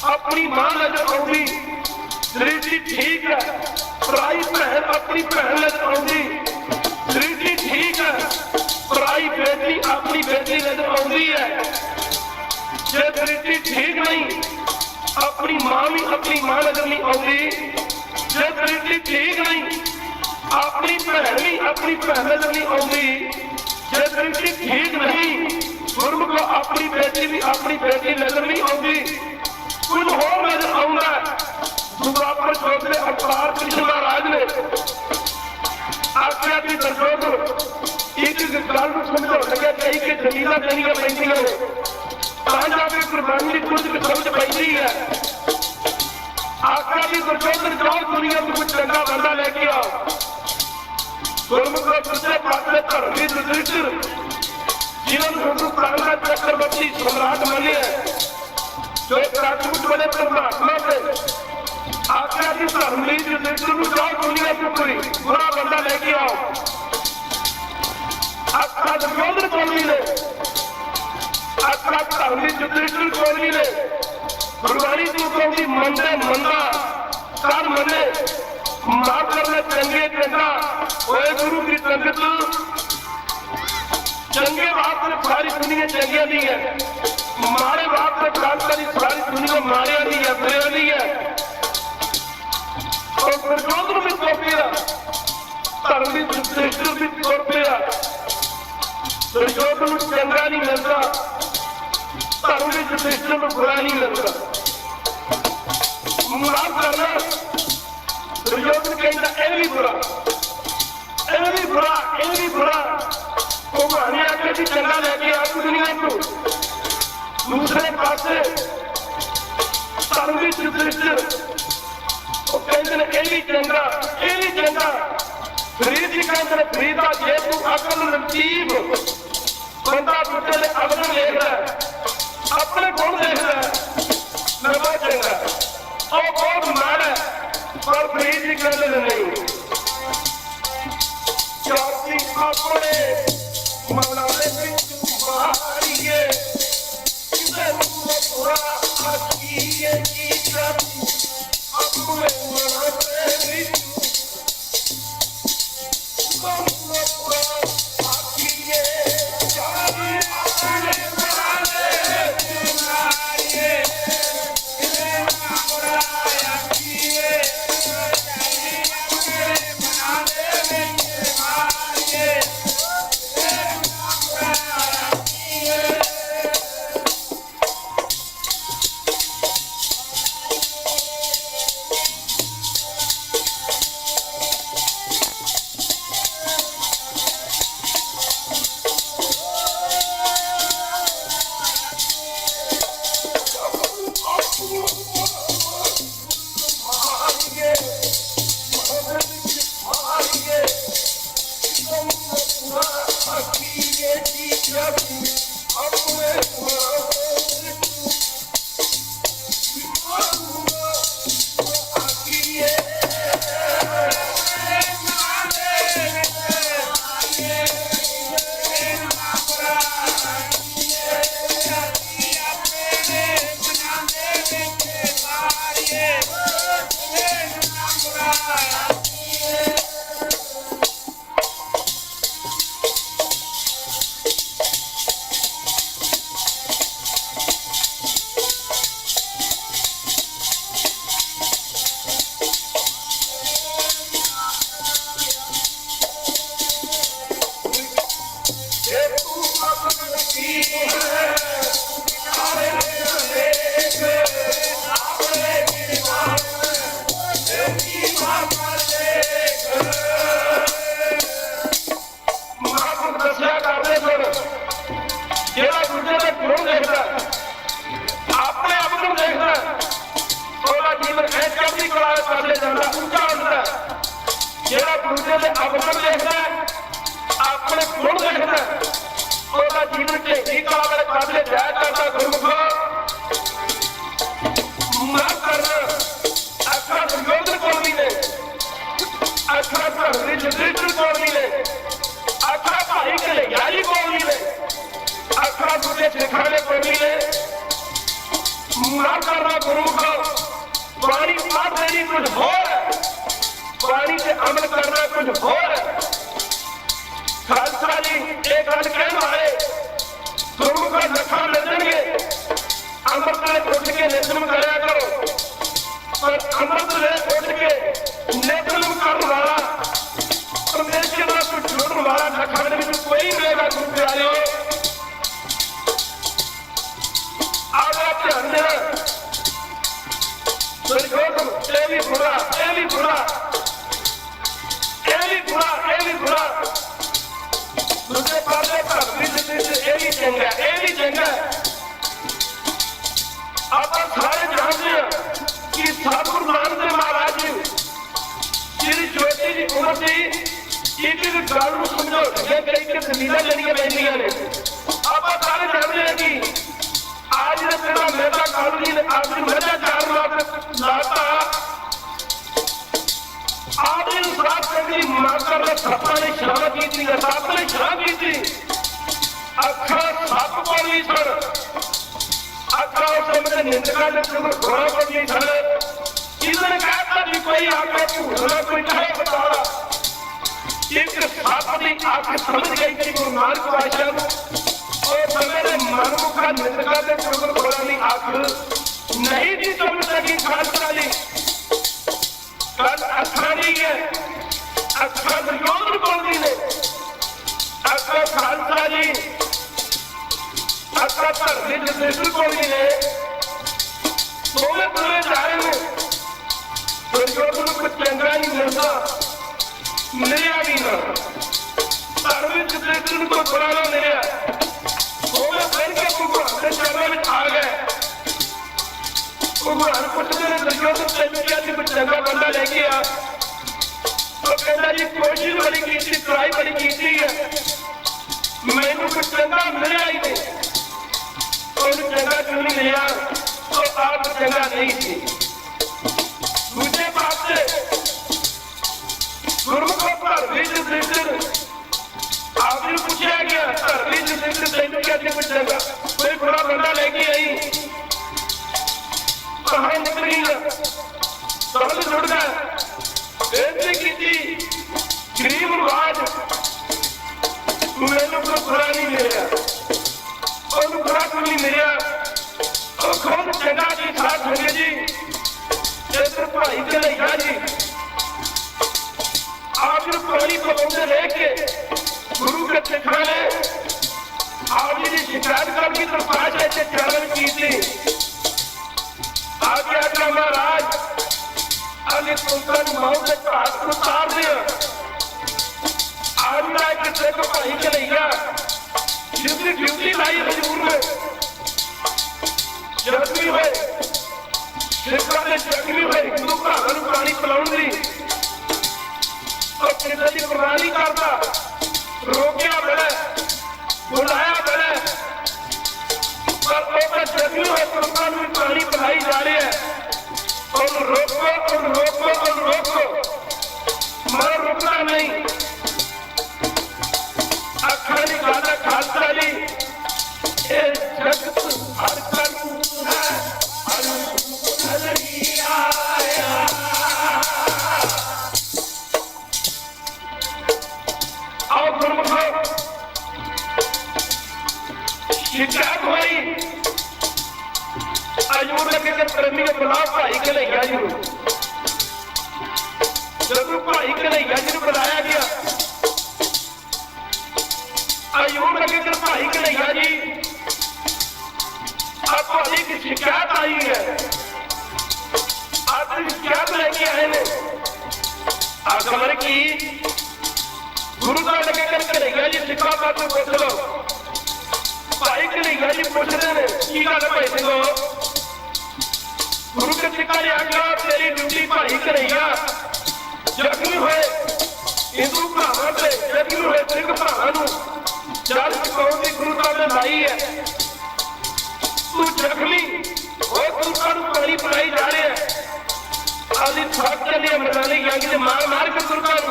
अपनी मां नजर आउंदी, दृष्टि ठीक है पराई भैन अपनी भैन नजर आउंदी, दृष्टि ठीक है पराई बेटी अपनी बेटी नजर आउंदी है। जे दृष्टि ठीक नहीं अपनी मां भी अपनी मां नजर नहीं आउंदी, जे दृष्टि ठीक नहीं अपनी भैन भी अपनी भैन नजर नहीं आउंदी, जे दृष्टि ठीक नहीं गुरमुख को अपनी बेटी भी अपनी बेटी नजर नहीं आउंदी, कुछ होर नजर आउंदा। दुरापर चौधरी अवतार कृष्ण महाराज ने आख्या कि दरजोधर एक गल समझाउण लग्या कई के दलीलां देणियां पैंदियां ने तां जाके गुरबाणी दी कुछ समझ पैंदी है। आख्या कि दरजोधर जाओ दुनिया में कुछ चंगा बंदा लेके आओ। गुरमुख दूसरे पासे धर्म की युधिष्ठिर जिन्होंने हिंदू प्राण का चक्रवर्ती सम्राट बने हैं, जो एक राजपूत बने परमात्मा से आख्या कि धर्मवीर युधिष्ठिर को जाओ दुनिया से कोई बुरा बंदा लेके आओ। आख्या दुर्योधन कौमी ने आख्या धर्मवीर युधिष्ठिर कौमी ने गुरबाणी की कहती मंदे मंदा कर मने मां करने चंगे चंगा ओए गुरु की संगत चंगे बात में सारी दुनिया चंगिया नहीं है, मारे बात में खानदारी सारी दुनिया मारिया नहीं है बुरिया नहीं है। और दुर्योधन भी तोड़ दिया, धर्म भी युधिष्ठिर भी तोड़ दिया। दुर्योधन को चंगा नहीं मिलता, धर्म भी युधिष्ठिर को बुरा नहीं मिलता। माफ करना दुर्योधन कहता यह भी बुरा, यह भी बुरा, यह भी बुरा। वो कहानी आके भी चंगा लेके आ दुनिया को। दूसरे पासे धर्म भी युधिष्ठिर वो कहते हैं यह भी चंगा, यह भी चंगा। फरीद जी कहते हैं फरीदा जे तू अकल नसीब बंदा दूसरे ने अकल देख रहा है, अपने गुण देख रहा है, मैं बहुत चंगा और बहुत माड़ा है। पर फरीद जी कहते नहीं, जाति अपने मनाने में मारिए किसे पूरा आखिए की जाति अपने मनाने में पूरा आखिए जाति अपने मनाने में मारिए किसे पूरा आखिए जाति अपने मनाने में मारिए। बुलाया बड़ा पर जगी हुए लोगों में पानी पिलाई जा रही है। और रोको मगर रुकना नहीं। अखर की गाला खालसा जी जगत हर कर आओ गुरमुखो शिकायत हुई अजूर लगे के प्रेमी के बुलाओ भाई के लिया जी। जब भाई के लिया जी बुलाया गया अजूर लगे के भाई के लिया जी अब भाई की शिकायत आई है। आप शिकायत लेके आए ने खबर की गुरु का लगे कर करेगा जी सिखा बात में पूछ लो। भाई करेगा जी पूछ रहे हैं की गल भाई सिंहो गुरु के सिखा ने आखिया तेरी ड्यूटी भाई करेगा जख्मी हुए हिंदू भरावां ते जख्मी हुए सिख भरावां जल सिखाउण दी गुरु साहब ने लाई है। तू जख्मी और तू पानी पिलाई जा रहे हैं। आदि थक चलिए मैदानी जंग च मार के गुरु साहब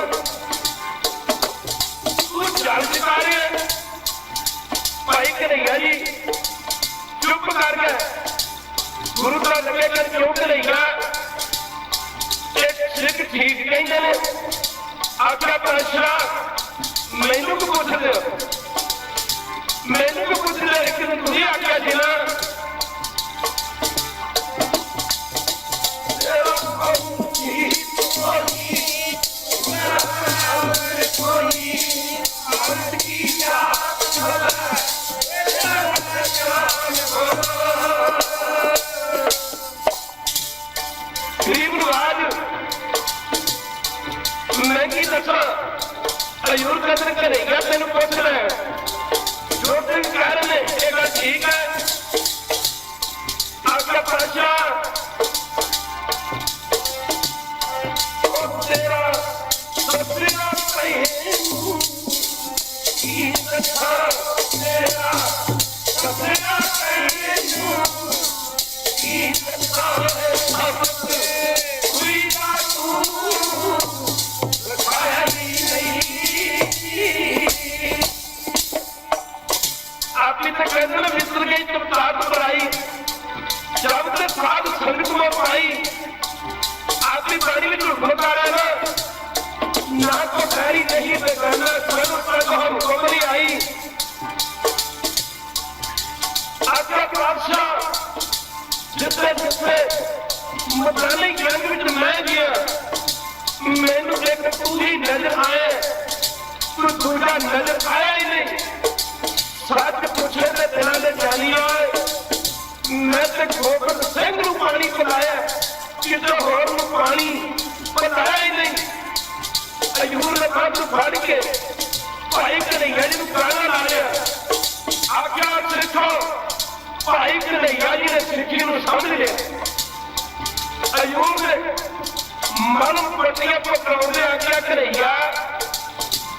जल सिखा रहे हैं। भाई कन्हैया जी चुप करके गुरु का लगे कर क्यों कन्हैया सिख ठीक कहते हैं। आखिया पातशाह मैनू को पूछ दो मैनू को पूछ दो एक दिन तुम आखिया जी ना मैं की दसा हजूर कदर करेगा तेन पूछ रहा है जो तुम कह रहे ये गल ठीक है। आखिर पातशाह तेरा ससुरा तेरा ससुरा आपने तो कहते ना मिस्र गई जब साथ बढ़ाई जब तक साथ संगत में पाई आपकी बाड़ी में झूठ बता रहे ना तो खैरी नहीं बेगाना स्वयं पर हम कोमरी आई। आज्ञा बादशाह जिससे मदानी जंग में मैं गया मैनू एक तू ही नजर आए तू दूजा नजर आया ही नहीं। सच पूछे तो दिलों के जानी आए मैं तो गोबिंद सिंह नूं पानी पिलाया किसी होर नूं पानी पिलाया ही नहीं। हजूर ने बात फड़ के भाई कन्हैया जी नूं गाना ला लिया। आख्या सिखो भाई कन्हैया जी ने सिक्खी नूं समझ लिया। हजूर ने मन पट्टियां पकड़ाउंदे आख्या कन्हैया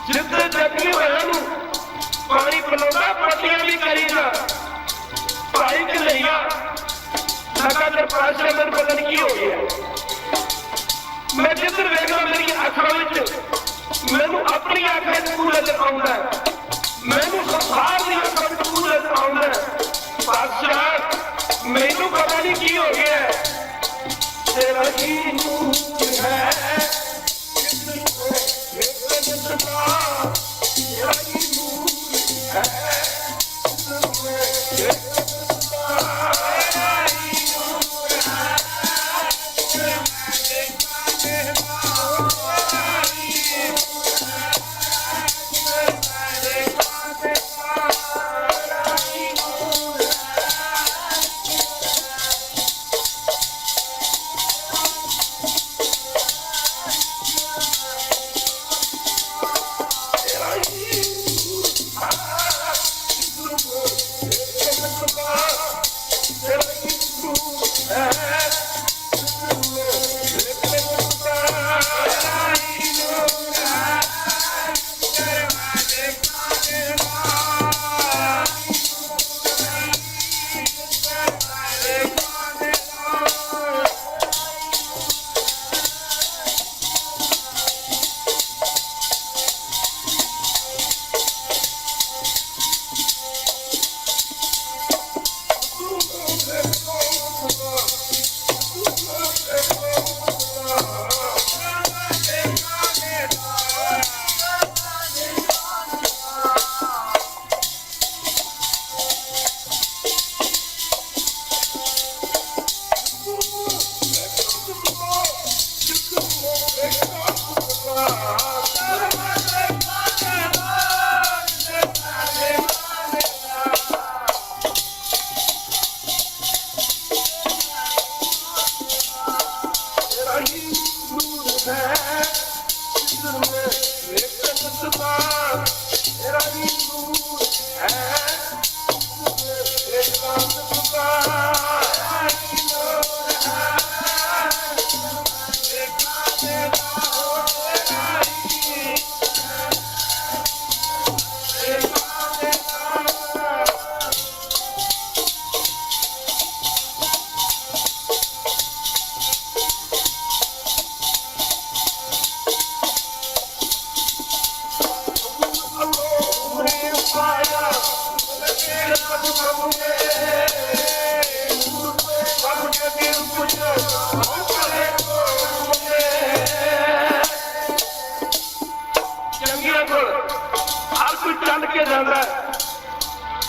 जिद्दे जख्मी होया नूं पानी पिलाउंदा पट्टियां भी करीदा। भाई कन्हैया लगातार पातशाह मेरे पता नहीं की हो गया मैं जिधर वेखदा मेरी अखां विच मैनू अपनी अखां च तू नजर आउंदा मैनू संसार दी अखां च तू नजर आउंदा। पातशाह मैनू पता नहीं की हो गया तेरा ही नूर है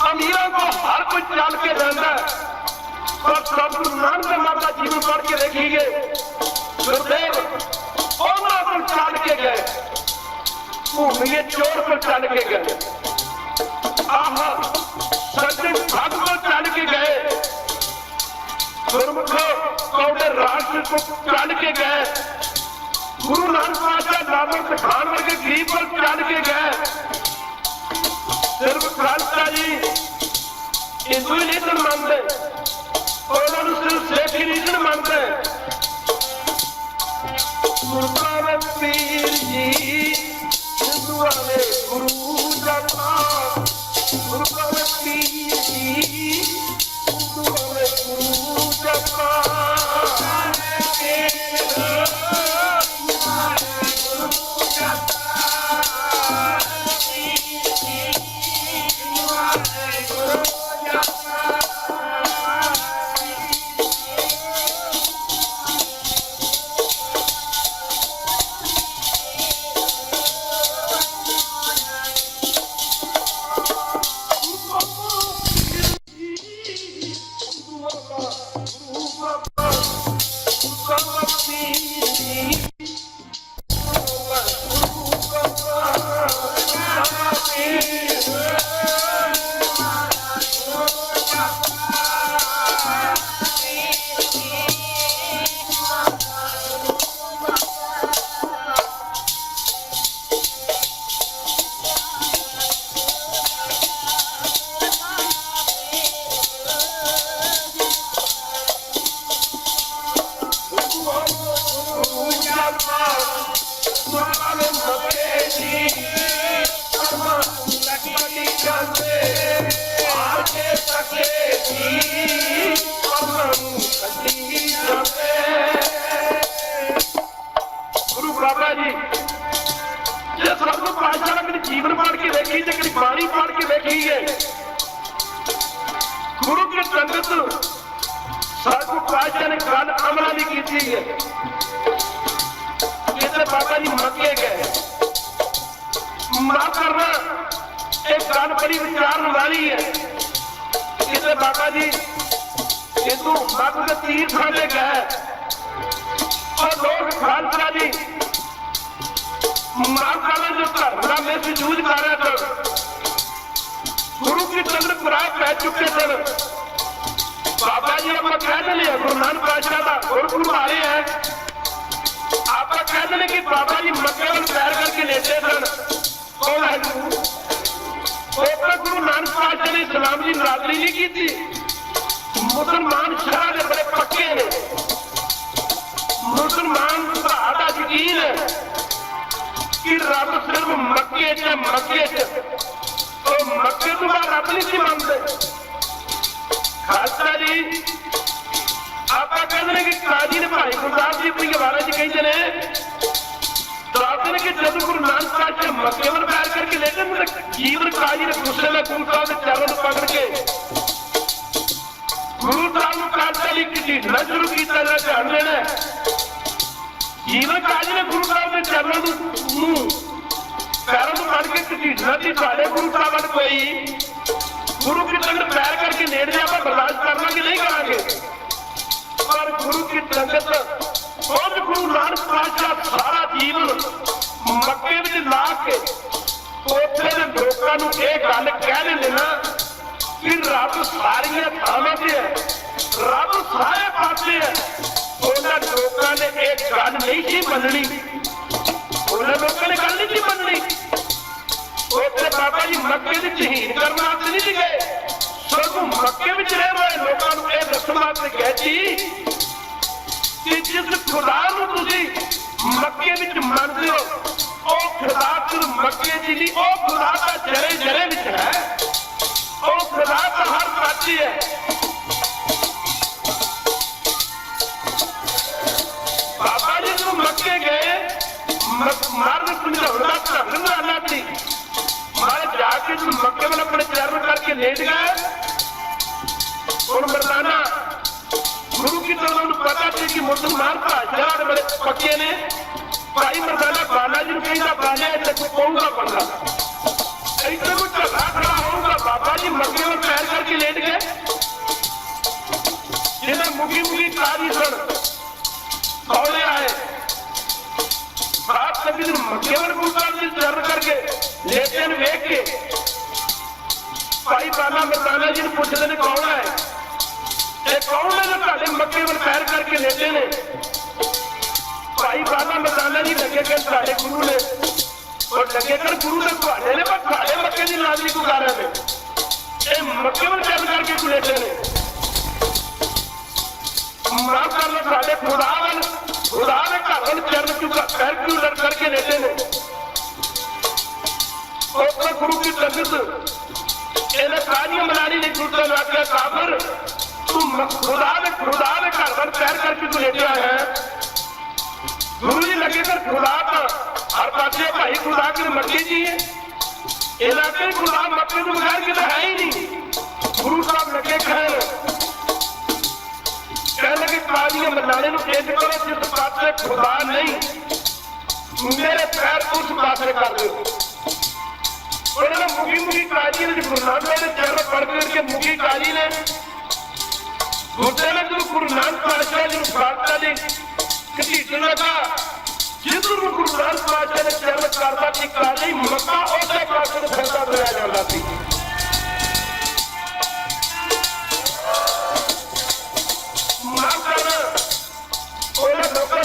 अमीरों को हर कोई चल के रहता है, पर सतगुरु नानक देव का जीवन पढ़ के देखिए, गुरुदेव उन्होंने को चल के गए, भूमिए चोर को चल के गए, सज्जन भग को चल के गए, गुरमुखो कौड़े राष्ट्र को चल के गए, गुरु नानक पातशाह नामक खान वर्गे गरीब को चल के गए। सिर्फ खालसा जी हिंदू ही नहीं मानते, उन्होंने सिर्फ सिख ही नहीं मानते। गुरु पीर जी हिंदुआ ने गुरु जपा, गुरु पीर जी हिंदुआ ने गुरु जपा। जीवन पढ़ के देखी, कभी बाणी पढ़ के देखी है, गुरु की संगत साधु पातशाह ने गल अमला नहीं की है। किसे बाबा जी मक्के गए, माफ करना एक गल बड़ी विचार वाली है। किसे बाबा जी हिंदू मत के तीर्थ खाने गए और लोग खालसा जी माफ करना जो धर्म का मिसयूज कर रहे थे, गुरु की संगत पराय पै चुके थे। बाबा जी आप कह देने गुरु नानक पातशाह का गुरु आ रहे हैं, आप कह देने कि बाबा जी मक्के में पैर करके लेते थे। कौन है गुरु नानक पातशाह ने इस्लाम की बरादरी नहीं की थी। मुसलमान शहर के बड़े पक्के ने, मुसलमान भरा का यकीन है कि रब सिर्फ मक्के च मक्के तो बाद रब नहीं सी मानते। खालसा जी आप कहते कि काजी ने भाई गुरदास जी अपनी गवारा जी कहते हैं, दसते हैं कि जब गुरु नानक पातशाह मक्के में पैर करके लेते मेरे जीवन काजी ने गुस्से में गुरु साहब के चरणों को पकड़ के गुरु साहब खालसा जी की ढीठना शुरू किया, ध्यान देना। जीवन काजी ने गुरु साहब के चरणों पैरों को पकड़ के ढीठना की साढ़े गुरु साहब कोई गुरु की संगत पैर करके लेट जाए पर बर्दाश्त करना कि नहीं करांगे। पर गुरु की संगत और गुरु नानक पातशाह सारा जीवन मक्के में ला के उत्थे दे लोकां नूं इह गल कह देंदे ना कि रब सारियां थावां ते है, रब सारे पासे है। उन्हां लोकां ने इह गल नहीं सी मननी, उन्हां लोकां ने गल नहीं सी मननी। जी मक्के दी शहीद करने वास्ते नहीं गए, सगों मक्के विच रह रहे लोगों को यह दसण वास्ते गए जी कि जिस खुदा नूं तुसीं मक्के विच मनदे हो ਉਹ खुदा फिर मक्के जी दी ਉਹ खुदा ਤਾਂ जरे जरे विच है, ਉਹ खुदा ਤਾਂ हर पासे है। बाबा जी तो मक्के गए मार्ग समझाने का ढंग निराला सी, मारे जाके तुम मक्के वाले अपने चरण करके लेट गए। और मरदाना गुरु की तरफ उन्हें पता थी कि मुसलमान भाईचारा बड़े पक्के ने, भाई मरदाना बाला जी कहता बाला इतने को कहूंगा पड़ना इतने को झगड़ा खड़ा होऊंगा। बाबा जी मक्के में पैर करके लेट गए, जिन्हें मुगी मुगी कारी सन कौले आए बात कभी मक्के में गुरुद्वार से चरण करके लेटे ने वेख के भाई बाला मरदाना जी ने पूछते ने कौन है, कौन है जो ताले मक्के में पैर करके लेटे ने। भाई बाला मरदाना जी लगे कर साढ़े गुरु ने और लगे कर गुरु ने थोड़े ने पर थोड़े मक्के की नाजरी को गा रहे थे, मक्के में चल करके को लेते ने माफ कर लो साढ़े खुदा ने घर चरण चुका पैर क्यों लड़ करके लेते ने। और तो गुरु की संगत इन्हें सारियां मनानी नहीं गुरु ने आख्या काफिर तू खुदा ने घर पैर करके तू लेटे आया है। गुरु जी लगे कर खुदा का हर पासे भाई खुदा के मक्के जी है, इलाके खुदा मक्के तो बगैर के तो है ही नहीं। गुरु साहब लगे खड़े कह लगे कालियां मनाने को इंज करो जिस पासे खुदा नहीं मेरे पैर उस पासे कर दो। उन्होंने मुगी मुगी काली ने गुरु नानक ने चरण पढ़ करके मुगी काली ने गुरु नानक पातशाह जी प्रार्थना दी घसीटन लगा, जिधर गुरु नानक पातशाह ने चरण करता थी काली मक्का उसे पासे फिरता तुरया जाता थी।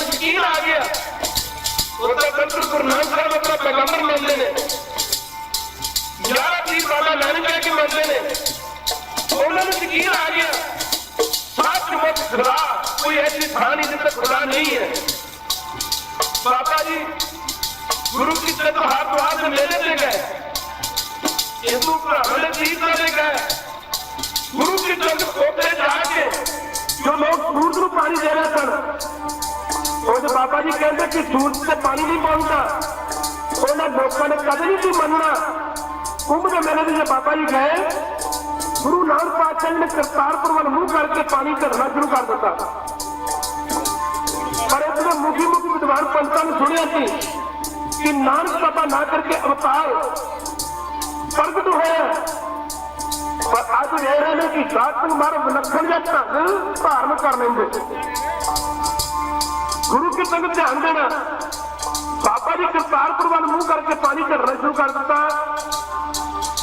यकीन आ गया बिल्कुल गुरु नानक साहब अपना पैगंबर मानते हैं, 11 पीर बाबा नानक के मानते हैं। उन्होंने यकीन आ गया सचमुच खुदा कोई ऐसी थान ही जिसमें खुदा नहीं है। बाबा जी गुरु की तरफ हाथ हाथ से मेले से गए, हिंदू ब्राह्मण चीज ले गए, गुरु की तरफ खोपड़े जाके जो लोग सूरज को पानी दे रहे सन और जो बाबा जी कहते कि सूरज से पानी नहीं पहुंचता उन्होंने लोगों ने कदर ही नहीं मनना। कुंभ के मेले में जब बाबा जी गए गुरु नानक पातशाह ने करतारपुर वाल मुंह करके पानी चढ़ना शुरू कर दिता, पर उसने मुखी मुखी विद्वान पंथों ने सुनिया थी कि नानक बाबा ना करके अवतार प्रगट होया, पर आज कह रहे हैं कि जात मारो विलक्षण या ढंग धारण कर लेंगे। गुरु की तरफ ध्यान देना। बाबा जी करतारपुर वाल मुंह करके पानी चढ़ना शुरू कर दिता।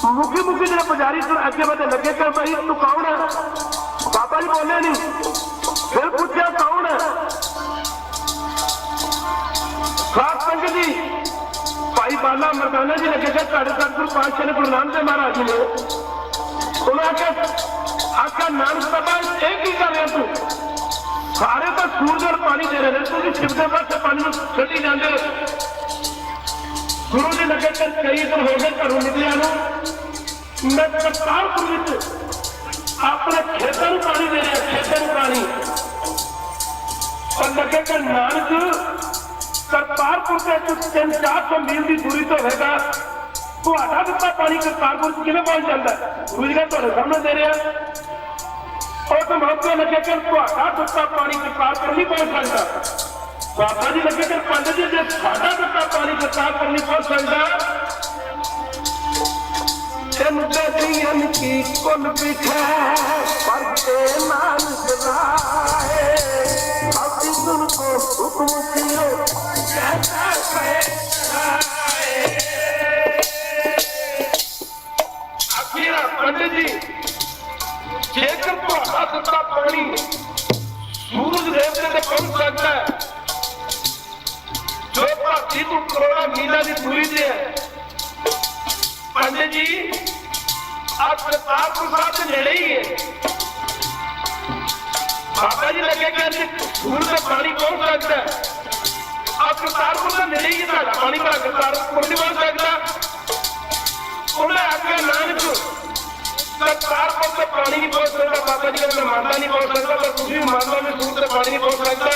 मुखी मुखी जो पुजारी अगे बदे लगे कर भाई तू कौन है, बाबा जी बोले नहीं, फिर पूछा कौन है। खास संगत जी भाई बाला मरदाना जी लगे कर साढ़े सतगुरु पातशाह ने गुरु नानक देव महाराज जी ने उन्होंने आखा नानक बाबा एक ही कर रहे तू सारे तो सूरज और पानी दे रहे हैं, शिव के पास पानी में छटी जाते। गुरु जी लगे कर कई दिन हो गए घरों निकलिया मैं करतारपुर अपने खेतों में पानी दे रहा, खेतों में पानी और लगे कर नानक करतारपुर से 300-400 मील की दूरी तो होगा ਤੁਹਾਡਾ ਦਿੱਤਾ पानी करतारपुर किवें पहुंच जाता है। गुरु जी ਤੁਹਾਡੇ सामने दे रहे हैं और तो मौके लगे कर ਤੁਹਾਡਾ ਦਿੱਤਾ पानी करतारपुर नहीं पहुंच सकता। बाबा जी लगे कर पंडित जी जो साडा ਦਿੱਤਾ पानी करतारपुर नहीं पहुंच सकता। जिन की कुल बिठे पढ़ते नानक राहे अभी तुमको हुक्म कियो कहता है। पंडित जी जेकर ਤੁਹਾਡਾ ਦਿੱਤਾ पानी सूरज देवते तक पहुंच सकता है जो धरती तो करोड़ों मीलों की दूरी से है। पंडित जी ਆ ਕਰਤਾਰਪੁਰ ਸਾਹਿਬ ਦੇ ਨੇੜੇ ਹੀ ਹੈ। ਬਾਬਾ ਜੀ ਲੱਗੇ ਕਹਿੰਦੇ ਸੂਰ ਦਾ ਪਾਣੀ ਪਹੁੰਚ ਸਕਦਾ, ਆ ਕਰਤਾਰਪੁਰ ਦੇ ਨੇੜੇ ਹੀ ਤੁਹਾਡਾ ਪਾਣੀ ਭਰਾ ਕਰਤਾਰਪੁਰ ਨਹੀਂ ਪਹੁੰਚ ਸਕਦਾ। ਉਹਨੇ ਆਖਿਆ ਨਾਨਕ ਕਰਤਾਰਪੁਰ ਤੇ ਪਾਣੀ ਨਹੀਂ ਪਹੁੰਚ ਸਕਦਾ। ਬਾਬਾ ਜੀ ਕਹਿੰਦੇ ਮਾਤਾ ਨਹੀਂ ਪਹੁੰਚ ਸਕਦਾ, ਪਰ ਤੁਸੀਂ ਮਾਤਾ ਨੇ ਸੂਰ ਤੇ ਪਾਣੀ ਨਹੀਂ ਪਹੁੰਚ ਸਕਦਾ।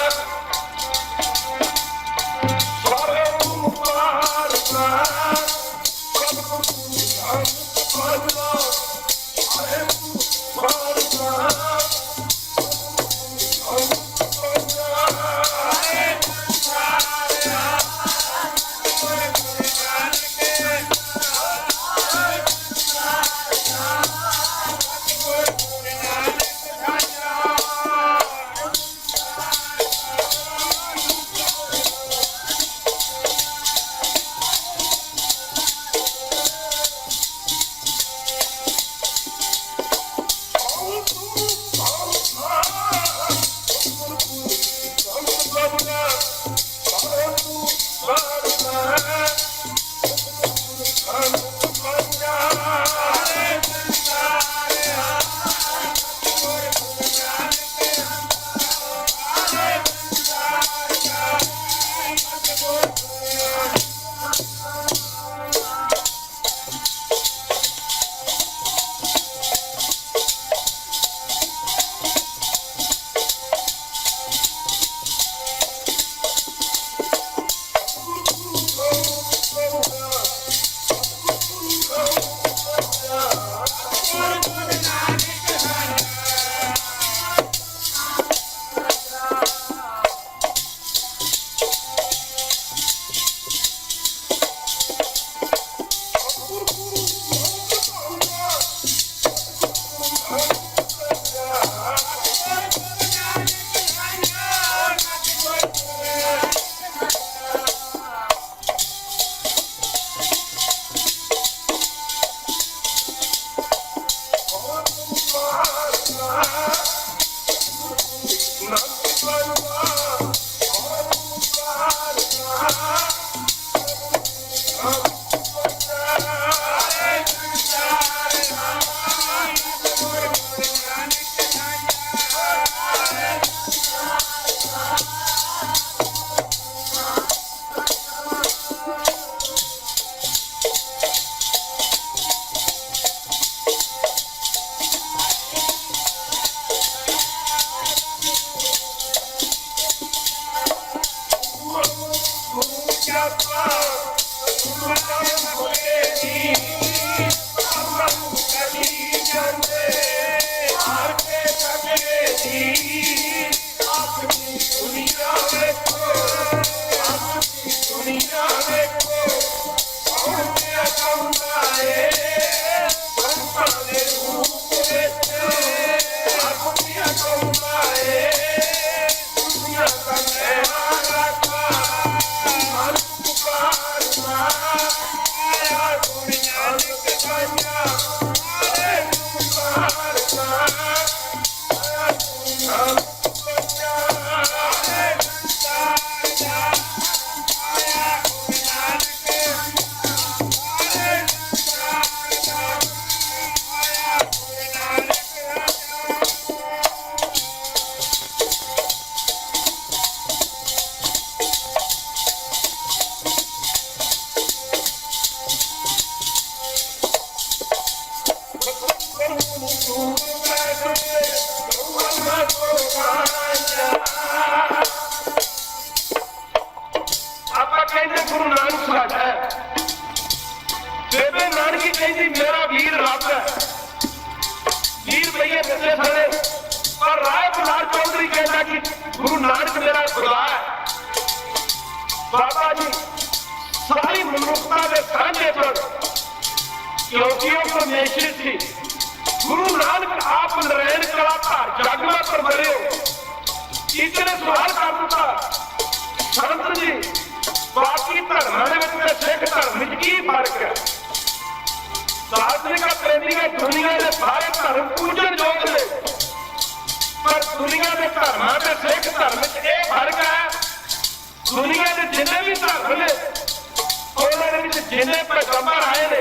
जिन्हें पैगंबर आए ने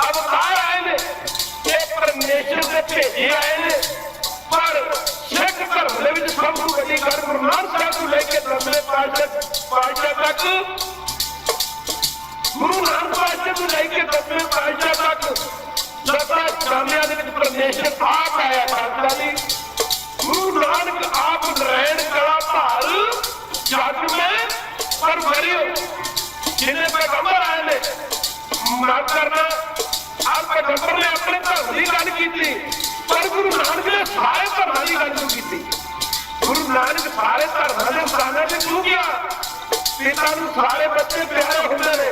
अवतार आए ने परमेश्वर के भेजे आए ने। पर सिख धर्म दे विच सब तो वड्डी गल गुरु नानक साहब तो लेके 10वें पातशाह तक, गुरु नानक पातशाह तो लेके 10वें पातशाह तक लता जामिया दे विच परमेश्वर आप आया खालसा जी। गुरु नानक आप नरैण कला भाल जग में पर मरियो। जिन्हें पैगंबर आए ने माफ करना, आप पैगंबर ने अपने धर्म की गल की, पर गुरु नानक ने सारे धर्म की गल क्यों की? गुरु नानक सारे धर्म के स्थानों से क्यों गया? पिता नूं सारे बच्चे प्यारे होंदे ने।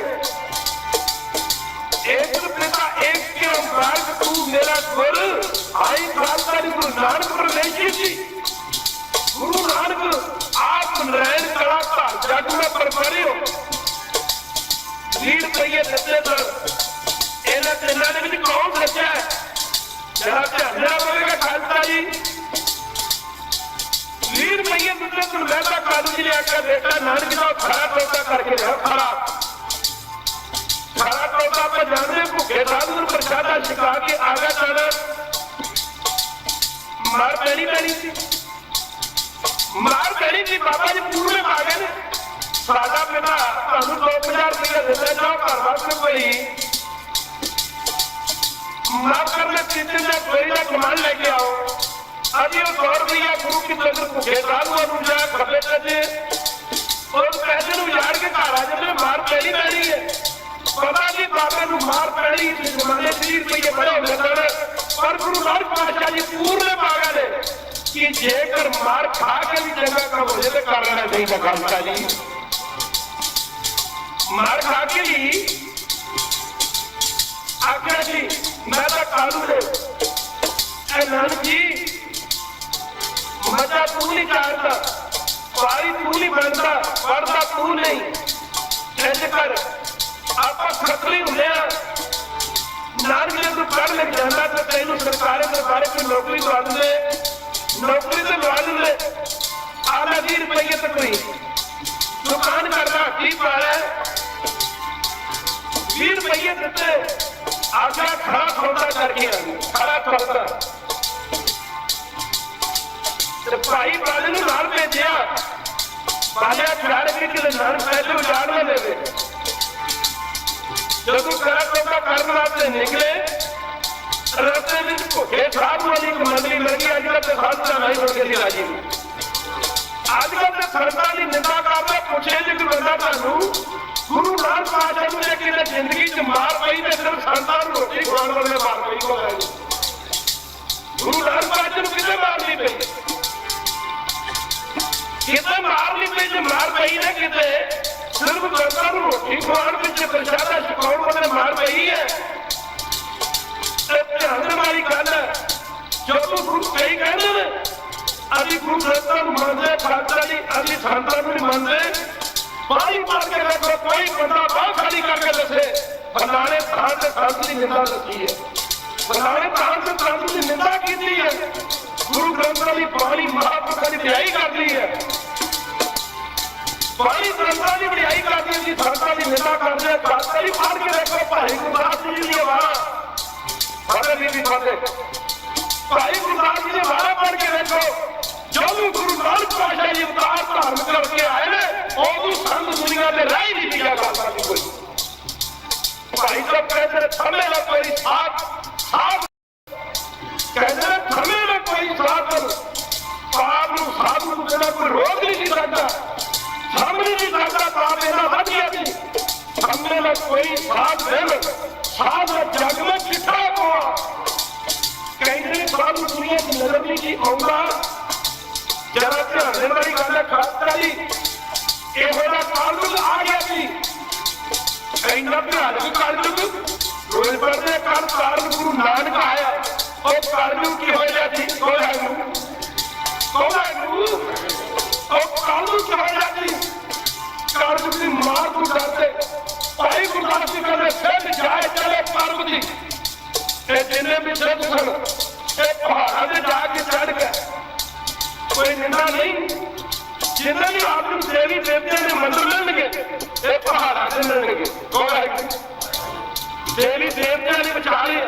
एक पिता एक के मार्ग तू मेरा गुर आई खालसा जी गुरु नानक परमेश्वर जी। गुरु नानक आप नरैण कला भाल जग में परमरियो। लीड पईए सच्चे दर इन्हां तिन्हां दे विच कौन सच्चा है? जरा ध्यान नाल बोलेगा खालसा जी। लीड पईए सच्चे दर लहदा कालू जी ने आख्या बेटा नानक दा खरा टोटा करके रह। खरा टोटा पर जाने भुखे साधु नूं प्रसादा छका के आगा जाना मार पैनी थी। मार पैनी थी। बाबा जी पूरे मांगे ने साडा पिता तुहानूं 2000 रुपया दिंदा जाओ घर वास्ते कोई माफ करना तीन दिन कोई का कमान लेके आओ। अभी वो 100 रुपया गुरु की तरफ भुखे साधुओं नूं जा खपे ते और पैसे नूं उजाड़ के घर आ जाते। मार पैनी है पता नहीं बाबे नूं मार पैनी जमाने 30 रुपये बड़े होंगे सन। पर गुरु नानक पातशाह जी पूरे पागा ने कि जेकर मार खा के भी चंगा काम हो जाए तो कर लेना चाहिए। खालसा जी मार खा के ही आख्या जी मैं तो कालू ने नानक जी मजा तू नहीं चाहता, पारी तू नहीं बनता, पढ़ता तू नहीं। ऐसे कर आप खतरी होंगे नानक जी तू पढ़ लिख जाता तो तेन सरकारें की नौकरी लवा दे। नौकरी तो लवा दे आधा 20 रुपये तक नहीं दुकान करना की पा रहा है। 20 रुपये देते आखिर खड़ा सौदा करके खड़ा सौदा भाई बाले नाल भेजा बाले खिलाड़ के नाल पहले उजाड़ में दे। जो खड़ा सौदा करने वास्ते निकले रस्ते में भुखे साधु वाली एक मंडली लगी। अजकल तो साधु का नहीं बन गई राजी। अजकल तो संतां की निंदा करता पूछे जी कोई बंदा तुहानूं गुरु नानक पातशाह नूं जे किते जिंदगी च मार पई ते सिर्फ संतां नूं रोटी खवाउण वाले मार पई को है। गुरु नानक पातशाह नूं किते मार नहीं पई? किते मार नहीं पई? जे मार पई ने किते सिर्फ संतां नूं रोटी खवाउण विच प्रसादा छकाउण वाले मार पई है। ध्यान वाली गल है जो गुरु कई कहते हैं अभी गुरु ग्रंथों को मानते खालसा जी अभी संतां को नहीं मानते। पानी मार के रखो कोई बंदा बाह खाली करके दसे फलाने थान से संत की निंदा दसी है, फलाने थान से संत की निंदा की है। गुरु ग्रंथों की पानी महापुरुषों की बिहाई कर दी है। पानी ग्रंथों की बिहाई कर दी थी संतां की निंदा करते खालसा जी मार के रखो भाई गुरदास जी की आवाज फतेह बीबी फतेह भाई गुरदास जी ने वारा पढ़ के देखो जो भी गुरु नानक पातशाह जी अवतार धारण करके आए ने उदू संत दुनिया में रह ही नहीं दिया खालसा जी कोई। भाई साहब कहते थमे ना कोई साथ कहते थमे ना कोई साथ पाप नूं साधु नूं बिना कोई रोक नहीं सकता, थम नहीं सकता। पाप इन्ना वध गया जी थमे ना कोई साथ देन साध जग में किठा हुआ कहते साधु दुनिया की नजर नहीं की आऊंगा। जरा ध्यान वाली गल है खालसा जी ਇਹੋ ਜਿਹਾ ਕਾਲਯੁਗ ਆ ਗਿਆ ਜੀ। ਇੰਨਾ ਭਿਆਨਕ ਕਾਲਯੁਗ ਰੋਜ਼ ਪੜਦੇ ਕੱਲ ਕਾਰਨ ਗੁਰੂ ਨਾਨਕ ਆਇਆ ਉਹ ਕਾਲਯੁਗ ਕੀ ਹੋਇਆ ਜੀ? ਕੋਲਾ ਨੂੰ ਉਹ ਕਾਲਯੁਗ ਕੀ ਹੋਇਆ ਜੀ? ਕਾਲਯੁਗ ਦੀ ਮਾਰ ਤੋਂ ਡਰਦੇ ਭਾਈ ਗੁਰਦਾਸ ਜੀ ਕਹਿੰਦੇ ਸਿੱਧ ਜਾਏ ਚਲੇ ਪਰਮ ਦੀ। ਇਹ ਜਿੰਨੇ ਵੀ ਸਿੱਧ ਸਨ ਇਹ ਪਹਾੜਾਂ ਤੇ ਜਾ ਕੇ ਚੜ ਗਏ। ਕੋਈ ਨਿੰਦਾ ਨਹੀਂ। जिन्हें भी आप देवी देवते ने मंदिर लेंगे ये पहाड़ा से लेंगे। देवी देवते ने बचा लिया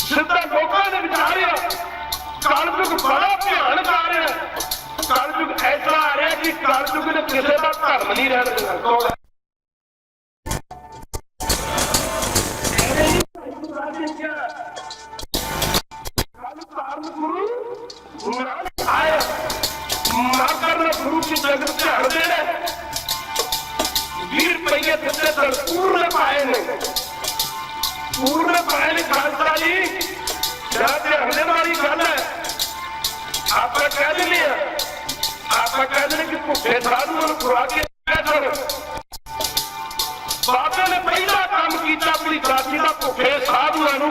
ਸਿੱਧਾ ਲੋਕਾਂ ਨੇ ਵਿਚਾਰਿਆ ਕਲਯੁਗ ਬੜਾ ਭਿਆਨਕ ਆ ਰਿਹਾ। ਕਲਯੁਗ ਐਸਾ ਆ ਰਿਹਾ ਕਿ ਕਲਯੁਗ ਨੇ ਕਿਸੇ ਦਾ ਧਰਮ ਨਹੀਂ ਰਹਿਣ ਦੇਣਾ। गुरु की जगत से हृदय ने 20 रुपये ਦਿੱਤੇ ਸਨ, ਪੂਰਨ ਪਾਏ ਨੇ ਖਾਲਸਾ ਜੀ। ਜਿਹੜਾ ਤੇ ਹृदय ਵਾਲੀ ਗੱਲ ਹੈ ਆਪਾਂ ਕਹਿ ਦਿੰਦੇ ਕਿ ਭੁੱਖੇ ਸਾਧੂਆਂ ਨੂੰ ਖੁਰਾ ਕੇ ਬਾਬੇ ਨੇ ਪਹਿਲਾ ਕੰਮ ਕੀਤਾ ਆਪਣੀ ਦਾਤੀ ਦਾ ਭੁੱਖੇ ਸਾਧੂਆਂ ਨੂੰ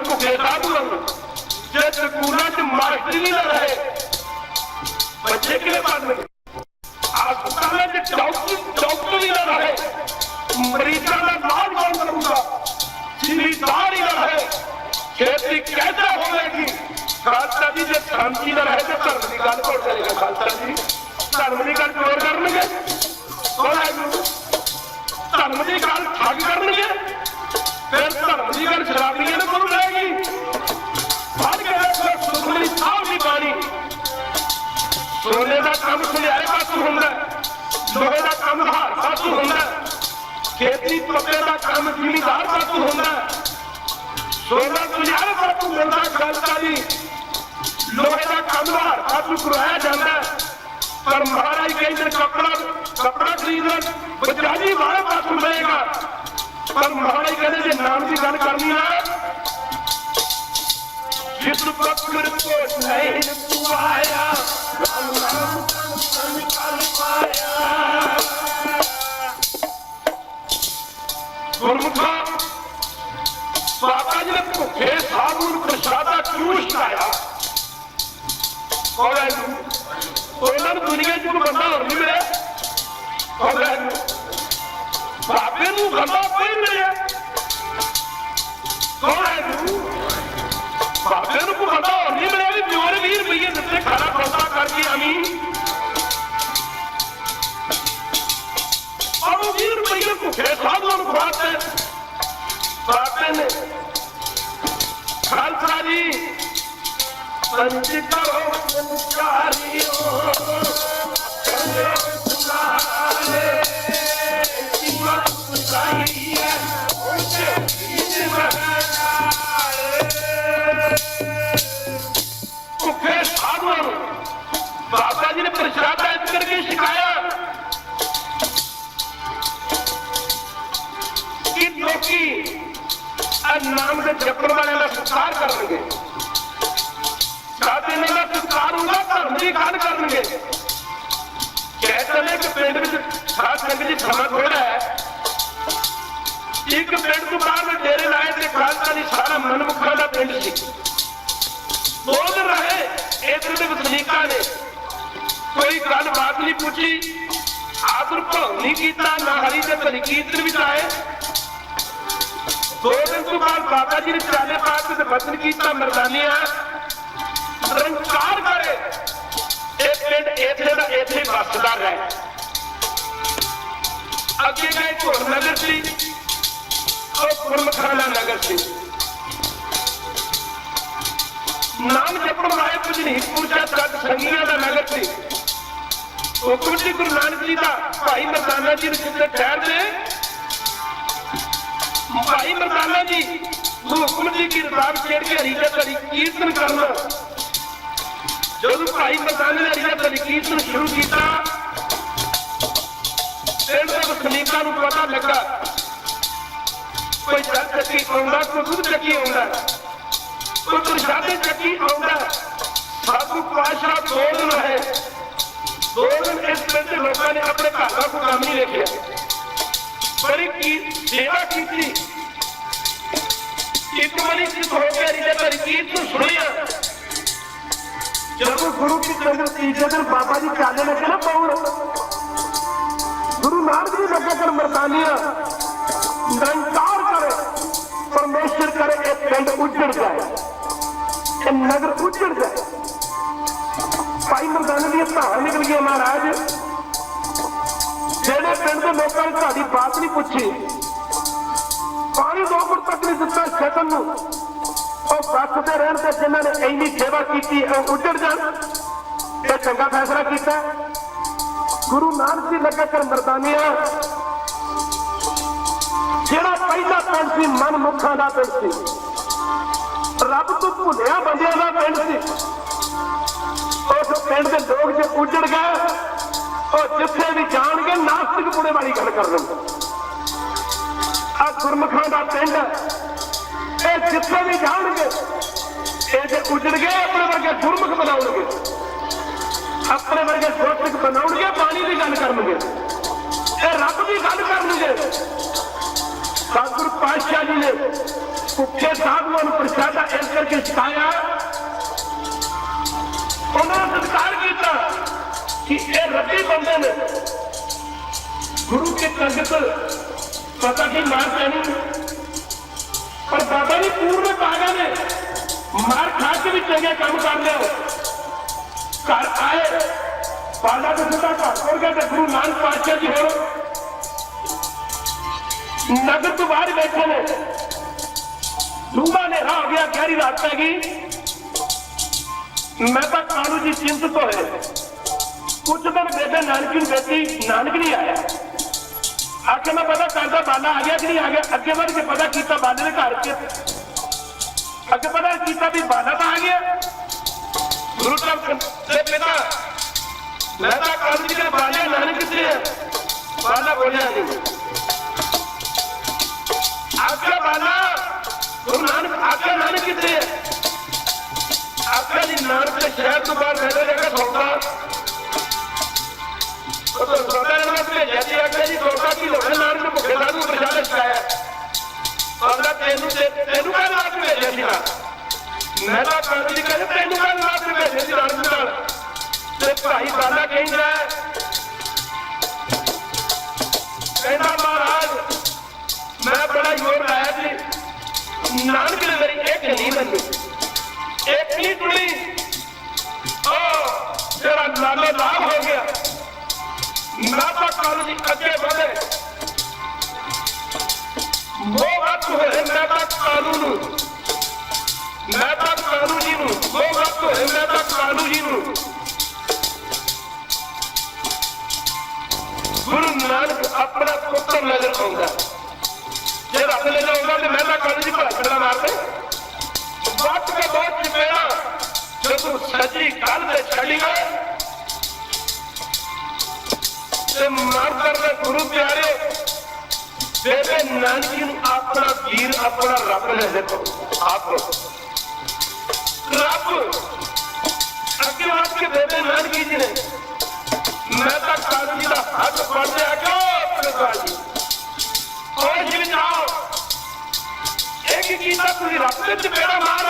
ਜੇ ਸਕੂਲਾਂ 'ਚ ਮਾਸਟਰੀ ਨਾ ਰਹੇ ਬੱਚੇ ਕਿਵੇਂ ਪੜ੍ਹਨਗੇ, ਹਸਪਤਾਲਾਂ 'ਚ ਡਾਕਟਰ ਹੀ ਨਾ ਰਹੇ, ਮਰੀਜ਼ਾਂ ਦਾ ਇਲਾਜ ਕੌਣ ਕਰੂਗਾ, ਜ਼ਿਮੀਂਦਾਰ ਹੀ ਨਾ ਰਹੇ, ਖੇਤੀ कैसे होगी। खालसा जी जो शांति न रहे तो धर्म की गल कौन करेगा। खालसा जी धर्म की गल चोर करनगे, धर्म की गल ठग करनगे, फिर धर्म की गल शराबियां ने बोल रहेगी। पढ़ के सुखमनी साहब की बाणी सोने का काम सुनियारे पासों होंगे, लोहे का काम हार पासों होंगे, खेती पक्के का काम जिमीदार पासों होंगे, सोना सुनियारे पासों मिलता। खालसा जी लोहे का काम हार पासों करवाया जाता है, पर महाराज कहते कपड़ा खरीदना बजाजी वाले पासों मिलेगा, पर महाराज कहते जो नाम की गल करनी है जिस पकड़ को नहीं तू आया गुरमुखा बाबा जी ने भुखे साधु प्रसादा क्यों छकाया। दुनिया च कोई बंदा और नहीं मिले, बाबे नूं बंदा कोई मिले, बाबे नूं कोई बंदा और नहीं मिले भी जोर 20 रुपये दिते खाना खौता करके आमी और 20 रुपये भुखे साधुओं को खवाते। बाबे ने खालसा जी पंच करो भुखे साधुओं बाबा जी ने प्रसादा इस करके सिखाया कि लोग नाम के जपण वाले का सत्कार करेंगे, साधे ने सत्कार होगा, धर्म की गल करेंगे। कहते हैं कि पिंड में खास संगत जी समा थोड़ा है, एक पिंड तो बाहर में डेरे लाए थे खालसा जी सारा मनमुखा का पिंड सी। 2 दिन रहे, इधर के वसनीका ने कोई गल बात नहीं पूछी, आदर भाव नहीं किया, ना हरी से भली कीर्तन भी आए। 2 दिन तो बाद बाबा जी ने चाले पास से वचन किया मरदानिया निरंकार करे पिंड इथे बसदा रहे। अगे गए घोर नगर सी और गुरमखाना नगर सी, नाम जपण वाले कुछ नहीं पूछा सत संगिया का नगर सी। हुक्म जी गुरु नानक जी का भाई मरदाना जी ने जितने ठहरते भाई मरदाना जी हुक्म जी की रताब छेड़ के हरीजा तरी कीर्तन करना। जो भाई मरदाने ने हरीजा तरी कीर्तन शुरू किया, पिंड के वसनीकां नूं पता लगा कोई जल चक्की आउंदा, कोई दुध चक्की आउंदा, कोई प्रसादे चक्की आउंदा। साधु पातशाह 2 दिन रहे, 2 दिन इस पिंड के लोगों ने अपने घर का कोई काम नहीं देखा, बड़ी सेवा की। एक बारी सिद्ध होकर हरीजा तरी कीर्तन सुनिया। जब गुरु की संगत 3 दिन बाबा जी चाले लगे ना पौड़, गुरु नानक जी लगे कर मरदानिया निरंकार करे, परमेश्वर करे एक पिंड उजड़ जाए, नगर उजड़ जाए। भाई मरदाने दी धार निकल गई महाराज, जेड़े पिंड के लोगों ने साडी बात नहीं पूछी, पानी 2 फुट तक नहीं दिता, छत सिंहासन नूं ਉਹ ਬਖਸ਼ਦੇ ਰਹਿਣ ਤੇ ਜਿਨ੍ਹਾਂ ਨੇ ਇੰਨੀ ਸੇਵਾ ਕੀਤੀ ਉਹ ਉੱਜੜ ਜਾਣ। ਇਹ ਚੰਗਾ ਫੈਸਲਾ ਕੀਤਾ। ਗੁਰੂ ਨਾਨਕ ਜੀ ਲੱਗੇ ਕਰ ਮਰਦਾਨੀਆਂ, ਜਿਹੜਾ ਪਹਿਲਾ ਪਿੰਡ ਸੀ ਮਨਮੁਖਾਂ ਦਾ ਪਿੰਡ ਸੀ, ਰੱਬ ਤੋਂ ਭੁੱਲਿਆ ਬੰਦਿਆਂ ਦਾ ਪਿੰਡ ਸੀ। ਉਸ ਪਿੰਡ ਦੇ ਲੋਕ ਜੇ ਉੱਜੜ ਗਏ, ਉਹ ਜਿੱਥੇ ਵੀ ਜਾਣਗੇ ਨਾਸਤਿਕ ਬੁੜੇ ਵਾਲੀ ਗੱਲ ਕਰ ਦਿੰਦੇ। ਆ ਗੁਰਮੁਖਾਂ ਦਾ ਪਿੰਡ, ਇਹ ਜਿੱਥੇ ਵੀ ਜਾਣਗੇ ਇਹ ਜੇ ਉੱਜੜ ਗਏ ਆਪਣੇ ਵਰਗੇ ਗੁਰਮੁਖ ਬਣਾਉਣਗੇ, ਆਪਣੇ ਵਰਗੇ ਜੋਤਿਕ ਬਣਾਉਣਗੇ, ਪਾਣੀ ਦੀ ਗੱਲ ਕਰਨਗੇ, ਇਹ ਰੱਬ ਦੀ ਗੱਲ ਕਰਨਗੇ। ਸਤਿਗੁਰੂ ਪਾਤਸ਼ਾਹ ਜੀ ਨੇ ਭੁੱਖੇ ਸਾਧੂਆਂ ਨੂੰ ਪ੍ਰਸ਼ਾਦਾ ਇਸ ਕਰਕੇ ਛਕਾਇਆ, ਉਹਨਾਂ ਨੇ ਸਤਿਕਾਰ ਕੀਤਾ ਕਿ ਇਹ ਰੱਬੀ ਬੰਦੇ ਨੇ। ਗੁਰੂ ਕੇ ਸੰਗਤ ਪਤਾ ਕੀ ਮਾਰ ਪੈਣੀ, ਪਰ ਬਾਬਾ ਜੀ ਪੂਰਨ ਪਾਗਾ ਨੇ ਮਾਰ ਖਾ ਕੇ ਵੀ ਚੰਗੇ ਕੰਮ ਕਰ ਲਿਆ। ਘਰ ਆਏ, ਬਾਲਾ ਦੇ ਸਿੱਧਾ ਘਰ ਤੋੜ ਗਿਆ ਤੇ ਗੁਰੂ ਨਾਨਕ ਪਾਤਸ਼ਾਹ ਜੀ ਹੋਰ ਨਗਰ ਤੋਂ ਬਾਹਰ ਬੈਠੇ ਨੇ। ਡੂੰਘਾ ਹਨੇਰਾ ਹੋ ਗਿਆ, ਗਹਿਰੀ ਰਾਤ ਪੈ ਗਈ। ਮੈਂ ਤਾਂ ਕਾਲੂ ਜੀ ਚਿੰਤਤ ਹੋਏ। ਕੁਝ ਦਿਨ ਬੇਬੇ ਨਾਨਕੀ ਨੂੰ ਵੇਖੀ, ਨਾਨਕ ਨਹੀਂ ਆਇਆ। ਆਖੇ ਮੈਂ ਪਤਾ ਕਰਦਾ ਬਾਲਾ ਆ ਗਿਆ ਕਿ ਨਹੀਂ ਆ ਗਿਆ। ਅੱਗੇ ਵੱਧ ਕੇ ਪਤਾ ਕੀਤਾ ਬਾਲੇ ਦੇ ਘਰ ਚ, ਅੱਗੇ ਪਤਾ ਕੀਤਾ ਵੀ ਬਾਲਾ ਤਾਂ ਆ ਗਿਆ। ਗੁਰੂ ਸਾਹਿਬ ਦੇ ਪਿਤਾ ਮੈਂ ਤਾਂ ਕਾਲੂ ਜੀ ਦੇ ਬਾਲੇ ਨਾਨਕ ਕਿੱਥੇ ਹੈ? ਬਾਲਾ ਬੋਲਿਆ ਨਹੀਂ। ਆਖਿਆ ਬਾਲਾ, ਗੁਰੂ ਨਾਨਕ ਆਖਿਆ ਨਾਨਕ ਕਿੱਥੇ ਹੈ? ਆਖਿਆ ਜੀ ਨਾਨਕ ਦੇ ਸ਼ਹਿਰ ਤੋਂ ਬਾਹਰ ਬੈਠੇ ਜਗ੍ਹਾ ਸੌਦਾ ਸੌਦਾ ਨੇ ਭੇਜਿਆ ਜੀ। ਆਖਿਆ ਜੀ ਸੌਦਾ ਕੀ ਲੋੜ ਨਾਨਕ ਨੂੰ ਭੁੱਖੇ ਸਾਧੂ ਨੂੰ ਪ੍ਰਸ਼ਾਦਾ ਛਕਾਇਆ। ਕਹਿੰਦਾ ਤੈਨੂੰ ਕਹਿ ਨਾਨਕ ਭੇਜਿਆ ਸੀਗਾ। ਮੈਂ ਤਾਂ ਕਾਲੂ ਜੀ ਕਹਿੰਦੇ ਤੈਨੂੰ ਕਹਿ ਨਾਨਕ ਭੇਜਿਆ ਸੀ ਨਾਨਕ ਨਾਲ। ਤੇ ਭਾਈ ਬਾਲਾ ਕਹਿੰਦਾ ਮਹਾਰਾਜ ਮੈਂ ਬੜਾ ਜ਼ੋਰ ਲਾਇਆ ਜੀ, ਨਾਨਕ ਨੇ ਮੇਰੀ ਇੱਕ ਨਹੀਂ ਮੰਨੀ, ਇੱਕ ਨਹੀਂ ਸੁਣੀ। ਜਿਹੜਾ ਲਾਲੋ ਲਾਭ ਹੋ ਗਿਆ। ਮੈਂ ਤਾਂ ਕਾਲੂ ਜੀ ਅੱਗੇ ਵਧੇ, ਮੋਹ ਵੱਧ ਹੋਏ। ਮੈਂ ਤਾਂ ਕਾਲੂ ਨੂੰ, ਮੈਂ ਤਾਂ ਕਾਲੂ ਜੀ ਨੂੰ ਮੋਹ ਵੱਧ ਹੋਏ। ਮੈਂ ਤਾਂ ਕਾਲੂ ਜੀ ਨੂੰ ਗੁਰੂ ਨਾਨਕ ਆਪਣਾ ਪੁੱਤਰ ਨਜ਼ਰ ਆਉਂਦਾ। ਜੇ ਰੱਬ ਨਜ਼ਰ ਆਉਂਦਾ ਤੇ ਮੈਂ ਤਾਂ ਕਾਲੂ ਜੀ ਭਲਾ ਛੜਾ ਮਾਰਦੇ। ਵੱਟ ਕੇ ਬਹੁਤ ਚਪੇੜਾ ਜਦੋਂ ਸੱਜੀ ਗੱਲ ਤੇ ਛੜੀ ਗਏ ਤੇ ਮਾਰ ਕਰਦੇ ਗੁਰੂ ਪਿਆਰੇ ਬੇਬੇ ਨਾਨਕੀ ਨੂੰ ਆਪਣਾ ਵੀਰ, ਆਪਣਾ ਰੱਬ ਨਜ਼ਰ ਆਪ ਰੱਬ ਅੱਗੇ ਵੱਧ ਕੇ ਬੇਬੇ ਨਾਨਕੀ ਜੀ ਨੇ ਮੈਂ ਤਾਂ ਕਾਲੂ ਜੀ ਦਾ ਹੱਥ ਫੜਦੇ ਆ ਕਿ ਆਪਣੇ ਕਾਲ ਜੀ ਔਰ ਜਿਵੇਂ ਜਾਓ ਇੱਕ ਕੀਤਾ ਤੁਸੀਂ ਰੱਬ ਦੇ ਚਪੇੜਾ ਮਾਰ,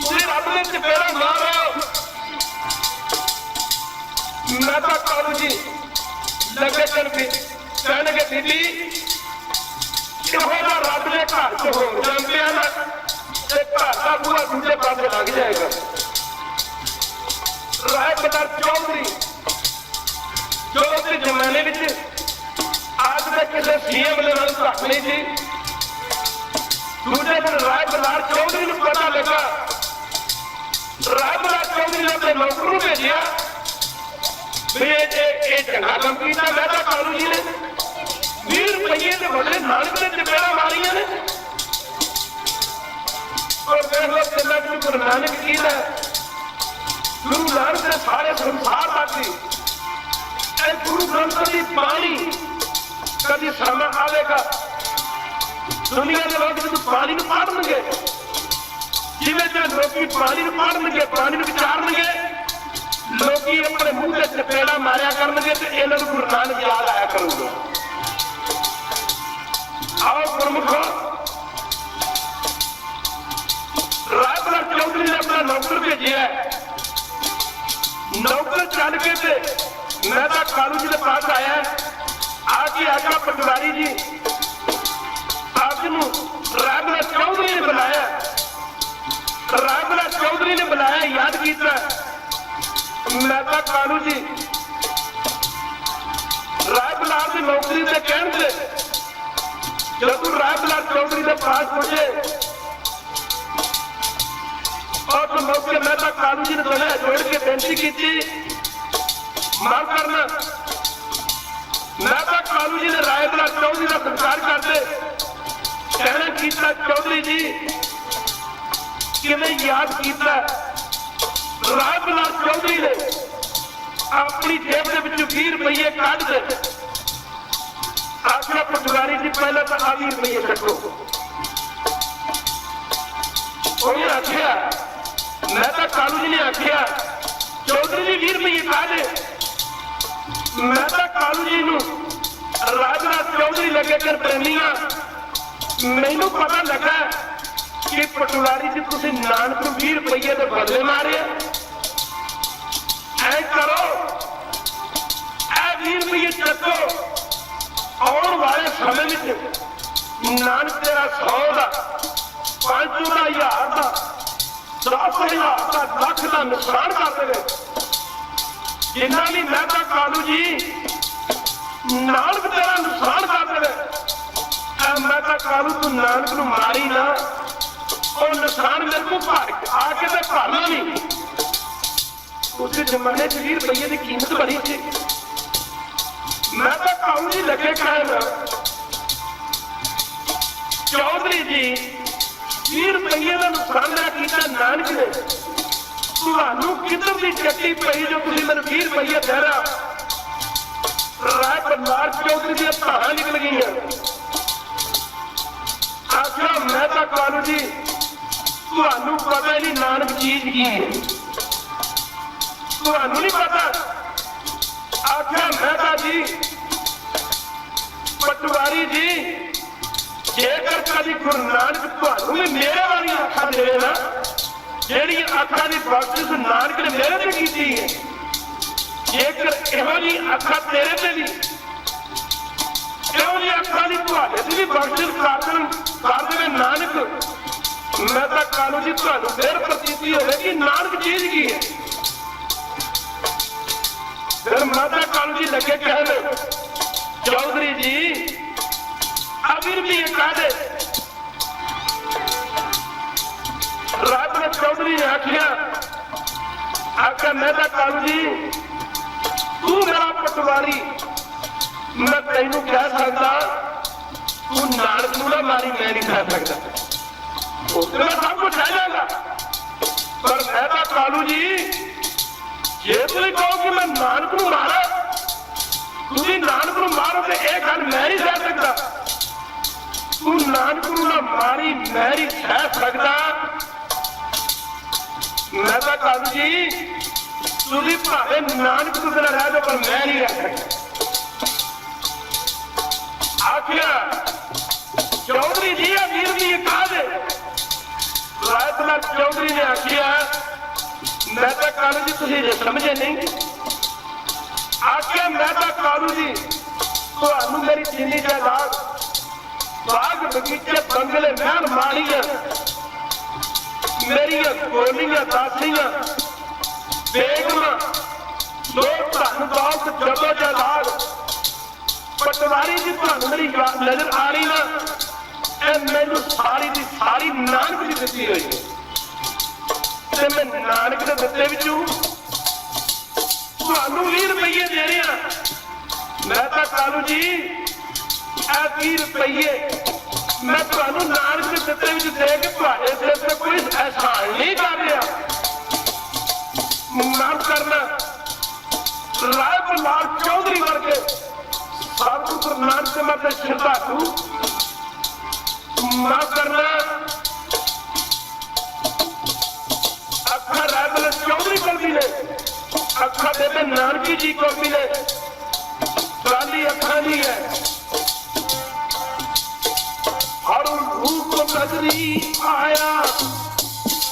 ਤੁਸੀਂ ਰੱਬ ਦੇ ਚਪੇੜਾ ਮਾਰ। ਮੈਂ ਤਾਂ ਕਾਲੂ ਜੀ ਲੱਗੇ ਕਹਿਣਗੇ ਬੀਬੀ ਕਿਹੋ ਜਿਹਾ ਰੱਬ ਦੇ ਘਰ ਚ ਹੋ ਜਾਂਦੇ ਆ ਨਾ ਤੇ ਘਰ ਦਾ ਬੂਹਾ ਦੂਜੇ ਪਾਸੇ ਲੱਗ ਜਾਏਗਾ। ਰਾਏ ਬਦਾਰ ਚੌਧਰੀ ਜੋ ਉਸਦੇ ਜ਼ਮਾਨੇ ਵਿੱਚ ਅੱਜ ਦੇ ਕਿਸੇ ਸੀਐਮ ਦੇ ਨਾਲ ਧੱਕ ਨਹੀਂ ਸੀ। ਦੂਜੇ ਦਿਨ ਰਾਏ ਬਦਾਰ ਚੌਧਰੀ ਨੂੰ ਪਤਾ ਲੱਗਾ। ਰਾਏ ਬਦਾਰ ਚੌਧਰੀ ਨੇ ਆਪਣੇ ਨੌਕਰ ਨੂੰ ਭੇਜਿਆ ਵੀ ਇਹ ਚੰਗਾ ਕੰਮ ਕੀਤਾ। ਮੈਂ ਤਾਂ ਕਾਲੂ ਜੀ ਨੇ 20 ਰੁਪਈਏ ਦੇ ਬਦਲੇ ਨਾਨਕ ਨੇ ਚਪੇੜਾਂ ਮਾਰੀਆਂ ਨੇ। ਔਰ ਵੇਖ ਲੋ ਕਿੰਨਾ ਕੁ ਗੁਰੂ ਨਾਨਕ ਜੀ ਦਾ ਗੁਰੂ ਨਾਨਕ ਨੇ ਸਾਰੇ ਸੰਸਾਰ ਦਾ ਸੀ। ਇਹ ਗੁਰੂ ਗ੍ਰੰਥ ਦੀ ਬਾਣੀ ਕਦੀ ਸਮਾਂ ਆਵੇਗਾ ਦੁਨੀਆ ਦੇ ਲੋਕ ਜਦੋਂ ਬਾਣੀ ਨੂੰ ਪੜ੍ਹਨਗੇ, ਜਿਵੇਂ ਜਿਵੇਂ ਲੋਕੀ ਬਾਣੀ ਨੂੰ ਪੜ੍ਹਨਗੇ, ਬਾਣੀ ਨੂੰ ਵਿਚਾਰਨਗੇ, ਲੋਕੀ ਆਪਣੇ ਮੂੰਹ ਤੇ ਚਪੇੜਾ ਮਾਰਿਆ ਕਰਨਗੇ ਤੇ ਇਹਨਾਂ ਨੂੰ ਗੁਰੂ ਨਾਨਕ ਯਾਦ ਆਇਆ ਕਰੂਗਾ। ਆਓ ਗੁਰਮੁਖੋ, ਰਾਏ ਬਦਾਰ ਚੌਧਰੀ ਨੇ ਆਪਣਾ ਨੌਕਰ ਭੇਜਿਆ। ਨੌਕਰ ਚੱਲ ਕੇ ਤੇ ਮੈਂ ਤਾਂ ਕਾਲੂ ਜੀ ਦੇ ਪਾਸ ਆਇਆ। ਆ ਕੇ ਆਗਾ ਪਟਵਾਰੀ ਜੀ ਆਪ ਨੂੰ ਰਾਏ ਬਦਾਰ ਚੌਧਰੀ ਨੇ ਬੁਲਾਇਆ। ਰਾਏ ਬਦਾਰ ਚੌਧਰੀ ਨੇ ਬੁਲਾਇਆ, ਯਾਦ ਕੀਤਾ। ਮੈਂ ਤਾਂ ਕਾਲੂ ਜੀ ਰਾਏ ਬਦਾਰ ਦੀ ਨੌਕਰੀ ਦੇ ਕਹਿਣ ਤੇ ਦੇ ਪਾਸ ਪੁੱਜੇ। ਉਸ ਮੌਕੇ ਮੈਂ ਤਾਂ ਕਾਲੂ ਜੀ ਨੂੰ ਜੋੜ ਕੇ ਬੇਨਤੀ ਕੀਤੀ, ਮਾਫ ਕਰਨਾ। ਮੈਂ ਤਾਂ ਕਾਲੂ ਜੀ ਨੇ ਰਾਏ ਬਲਾਸ ਚੌਧਰੀ ਦਾ ਸਤਿਕਾਰ ਕਰਦੇ ਕਹਿਣਾ ਕੀਤਾ, ਚੌਧਰੀ ਜੀ ਕਿਵੇਂ ਯਾਦ ਕੀਤਾ। ਰਾਏ ਬਲਾਸ ਚੌਧਰੀ ਨੇ ਆਪਣੀ ਜੇਬ ਦੇ ਵਿੱਚੋਂ 20 ਰੁਪਏ ਕੱਢ ਦੇ ਆਖਿਆ, ਪਟਵਾਰੀ ਜੀ ਪਹਿਲਾਂ ਤਾਂ ਆ 20 ਰੁਪਏ ਕੱਢੋ। ਉਹਨੇ ਆਖਿਆ, ਮੈਂ ਤਾਂ ਕਾਲੂ ਜੀ ਨੇ ਆਖਿਆ ਚੌਧਰੀ ਜੀ 20 ਰੁਪਏ ਕੱਢ। ਮੈਂ ਤਾਂ ਕਾਲੂ ਜੀ ਨੂੰ ਰਾਜਨਾਥ ਚੌਧਰੀ ਲੱਗੇ ਕਰ ਪ੍ਰੇਮੀਆਂ, ਮੈਨੂੰ ਪਤਾ ਲੱਗਾ ਕਿ ਪਟਵਾਰੀ ਜੀ ਤੁਸੀਂ ਨਾਨਕ ਨੂੰ 20 ਰੁਪਏ ਦੇ ਬਦਲੇ ਮਾਰੇ। ਐ ਕਰੋ, ਇਹ 20 ਰੁਪਏ ਚੱਕੋ, ਆਉਣ ਵਾਲੇ ਸਮੇਂ ਵਿੱਚ ਨਾਨਕ ਤੇਰਾ 100 ਦਾ 500 ਦਾ 1000 ਦਾ 10,000 ਦਾ ਲੱਖ ਦਾ ਨੁਕਸਾਨ ਕਰ ਦੇਵੇ। ਜਿੰਨਾ ਵੀ ਮੈਂ ਤਾਂ ਕਾਲੂ ਜੀ ਨਾਨਕ ਤੇਰਾ ਨੁਕਸਾਨ ਕਰ ਦੇਵੇ। ਮੈਂ ਤਾਂ ਕਾਲੂ ਤੂੰ ਨਾਨਕ ਨੂੰ ਮਾਰੀ ਨਾ, ਉਹ ਨੁਕਸਾਨ ਮੇਰੇ ਕੋਲ ਭਰ ਆ ਕੇ ਤੇ ਭਰਨਾ ਨਹੀਂ। ਉਸ ਜ਼ਮਾਨੇ 'ਚ 20 ਰੁਪਏ ਦੀ ਕੀਮਤ ਬੜੀ ਸੀ। ਮੈਂ ਤਾਂ ਕਾਲੂ ਜੀ ਲੱਗੇ ਕਹਿਣ, ਚੌਧਰੀ ਜੀ 20 ਰੁਪਏ ਦਾ ਨੁਕਸਾਨ ਨਾ ਕੀਤਾ ਨਾਨਕ ਨੇ, ਤੁਹਾਨੂੰ ਕਿੱਧਰ ਦੀ ਚੱਕੀ ਪਈ ਜੋ ਤੁਸੀਂ ਮੈਨੂੰ 20 ਰੁਪਏ ਦੇ ਰਹਾ। ਰਾਏ ਬਲਾਸ ਚੌਧਰੀ ਦੀਆਂ ਧਾਰਾਂ ਨਿਕਲ ਗਈਆਂ। ਆਖਿਆ, ਮੈਂ ਤਾਂ ਕਾਲੂ ਜੀ ਤੁਹਾਨੂੰ ਪਤਾ ਹੀ ਨਹੀਂ ਨਾਨਕ ਚੀਜ਼ ਕੀ ਹੈ, ਤੁਹਾਨੂੰ ਨਹੀਂ ਪਤਾ। ਆਖਿਆ, ਮੈਂ ਤਾਂ ਜੀ ਪਟਵਾਰੀ ਜੀ ਜੇਕਰ ਕਦੀ ਗੁਰੂ ਨਾਨਕ ਤੁਹਾਨੂੰ ਵੀ ਮੇਰੇ ਵਾਲੀਆਂ ਅੱਖਾਂ ਦੇਵੇ ਨਾ, ਜਿਹੜੀ ਅੱਖਾਂ ਦੀ ਬਖਸ਼ਿਸ਼ ਨਾਨਕ ਨੇ ਮੇਰੇ ਤੇ ਕੀਤੀ ਹੈ, ਜੇਕਰ ਇਹੋ ਜਿਹੀ ਅੱਖਾਂ ਤੇਰੇ ਤੇ ਵੀ, ਇਹੋ ਜਿਹੀ ਅੱਖਾਂ ਦੀ ਤੁਹਾਡੇ ਤੇ ਵੀ ਬਖਸ਼ਿਸ਼ ਕਰ ਦੇਵੇ ਨਾਨਕ, ਮੈਂ ਤਾਂ ਕਾਲੂ ਜੀ ਤੁਹਾਨੂੰ ਫਿਰ ਪ੍ਰਤੀਤੀ ਹੋਵੇਗੀ ਨਾਨਕ ਚੀਜ਼ ਕੀ ਹੈ। ਫਿਰ ਮੈਂ ਤਾਂ ਕਾਲੂ ਜੀ ਲੱਗੇ ਕਹਿਣ, ਚੌਧਰੀ ਜੀ ਆ 20 ਰੁਪਏ ਕਾਹਦੇ। ਰਾਜਨਾਥ ਚੌਧਰੀ ਨੇ ਆਖਿਆ, ਮੈਂ ਤਾਂ ਕਾਲੂ ਜੀ ਤੂੰ ਮੇਰਾ ਪਟਵਾਰੀ, ਮੈਂ ਤੈਨੂੰ ਕਹਿ ਸਕਦਾ ਤੂੰ ਨਾਨਕ ਨੂੰ ਨਾ ਮਾਰੀ, ਮੈਂ ਨਹੀਂ ਕਹਿ ਸਕਦਾ। ਉਸ ਦਿਨ ਮੈਂ ਸਭ ਕੁਝ ਕਹਿ ਜਾਗਾ, ਪਰ ਮੈਂ ਤਾਂ ਕਾਲੂ ਜੀ ਜੇ ਤੁਸੀਂ ਕਹੋ ਕਿ ਮੈਂ ਨਾਨਕ ਨੂੰ ਮਾਰਾਂ, ਤੁਸੀਂ ਨਾਨਕ ਨੂੰ ਮਾਰੋ ਤੇ ਇਹ ਗੱਲ ਮੈਂ ਨਹੀਂ ਕਹਿ ਸਕਦਾ। ਤੂੰ ਨਾਨਕ ਨੂੰ ਨਾ ਮਾਰੀ, ਮੈਂ ਨਹੀਂ ਕਹਿ ਸਕਦਾ। ਮੈਂ ਤਾਂ ਕਾਲੂ ਜੀ ਤੁਸੀਂ ਭਾਵੇਂ ਨਾਨਕ ਤੋਂ ਬਿਨਾਂ ਰਹਿ ਜਾਓ, ਪਰ ਮੈਂ ਨਹੀਂ ਰਹਿ ਸਕਦਾ। ਆਖਿਆ, ਚੌਧਰੀ ਜੀ ਆ 20 ਰੁਪਏ ਕਾਹਦੇ। ਰਾਏ ਬਲਾਸ ਚੌਧਰੀ ਨੇ ਆਖਿਆ, ਮੈਂ ਤਾਂ ਕਾਲੂ ਜੀ ਤੁਸੀਂ ਜੇ ਸਮਝੇ ਨਹੀਂ। ਆਖਿਆ, ਮੈਂ ਤਾਂ ਕਾਲੂ ਜੀ ਤੁਹਾਨੂੰ ਮੇਰੀ ਜਿੰਨੀ ਜਾਇਦਾਦ, ਬਾਗ ਬਗੀਚੇ, ਬੰਗਲੇ, ਮਹਿਲ ਮਾਣੀਆਂ, ਮੇਰੀਆਂ ਗੋਲੀਆਂ, ਦਾਸੀਆਂ, ਬੇਗਮਾਂ, ਦੋ ਧਨ ਦੌਲਤ, ਜਦੋਂ ਜਾਇਦਾਦ, ਪਟਵਾਰੀ ਜੀ ਤੁਹਾਨੂੰ ਮੇਰੀ ਨਜ਼ਰ ਆ ਰਹੀ ਨਾ, ਇਹ ਮੈਨੂੰ ਸਾਰੀ ਦੀ ਸਾਰੀ ਨਾਨਕ ਦੀ ਦਿੱਤੀ ਹੋਈ ਹੈ ਤੇ ਮੈਂ ਨਾਨਕ ਦੇ ਦਿੱਤੇ ਵਿੱਚੋਂ ਤੁਹਾਨੂੰ 20 ਰੁਪਏ ਦੇ ਰਿਹਾ। ਮੈਂ ਤਾਂ ਕਾਲੂ ਜੀ ਇਹ 20 ਰੁਪਏ ਮੈਂ ਤੁਹਾਨੂੰ ਨਾਨਕ ਦੇ ਦਿੱਤੇ ਵਿੱਚ ਦੇ ਕੇ ਤੁਹਾਡੇ ਸਿਰ ਤੇ ਕੋਈ ਅਹਿਸਾਨ ਨਹੀਂ ਕਰ ਰਿਹਾ। ਮਾਫ ਕਰਨਾ, ਰਾਏ ਬਲਾਸ ਚੌਧਰੀ ਵਰਗੇ ਸਾਧੂ ਗੁਰੂ ਨਾਨਕ ਦੇ ਮੱਥੇ ਸ਼ਰਧਾਲੂ, ਮਾਫ ਕਰਨਾ, ਅੱਖਾਂ ਰਾਏ ਬਲਾਸ ਚੌਧਰੀ ਕੋਲ ਵੀ ਨੇ, ਅੱਖਾਂ ਬੇਬੇ ਨਾਨਕੀ ਜੀ ਕੋਲ ਵੀ ਨੇ, ਖਾਲੀ ਅੱਖਾਂ ਨਹੀਂ ਹੈ। ਹਰ ਰੂਪ ਨਜ਼ਰੀ ਆਇਆ,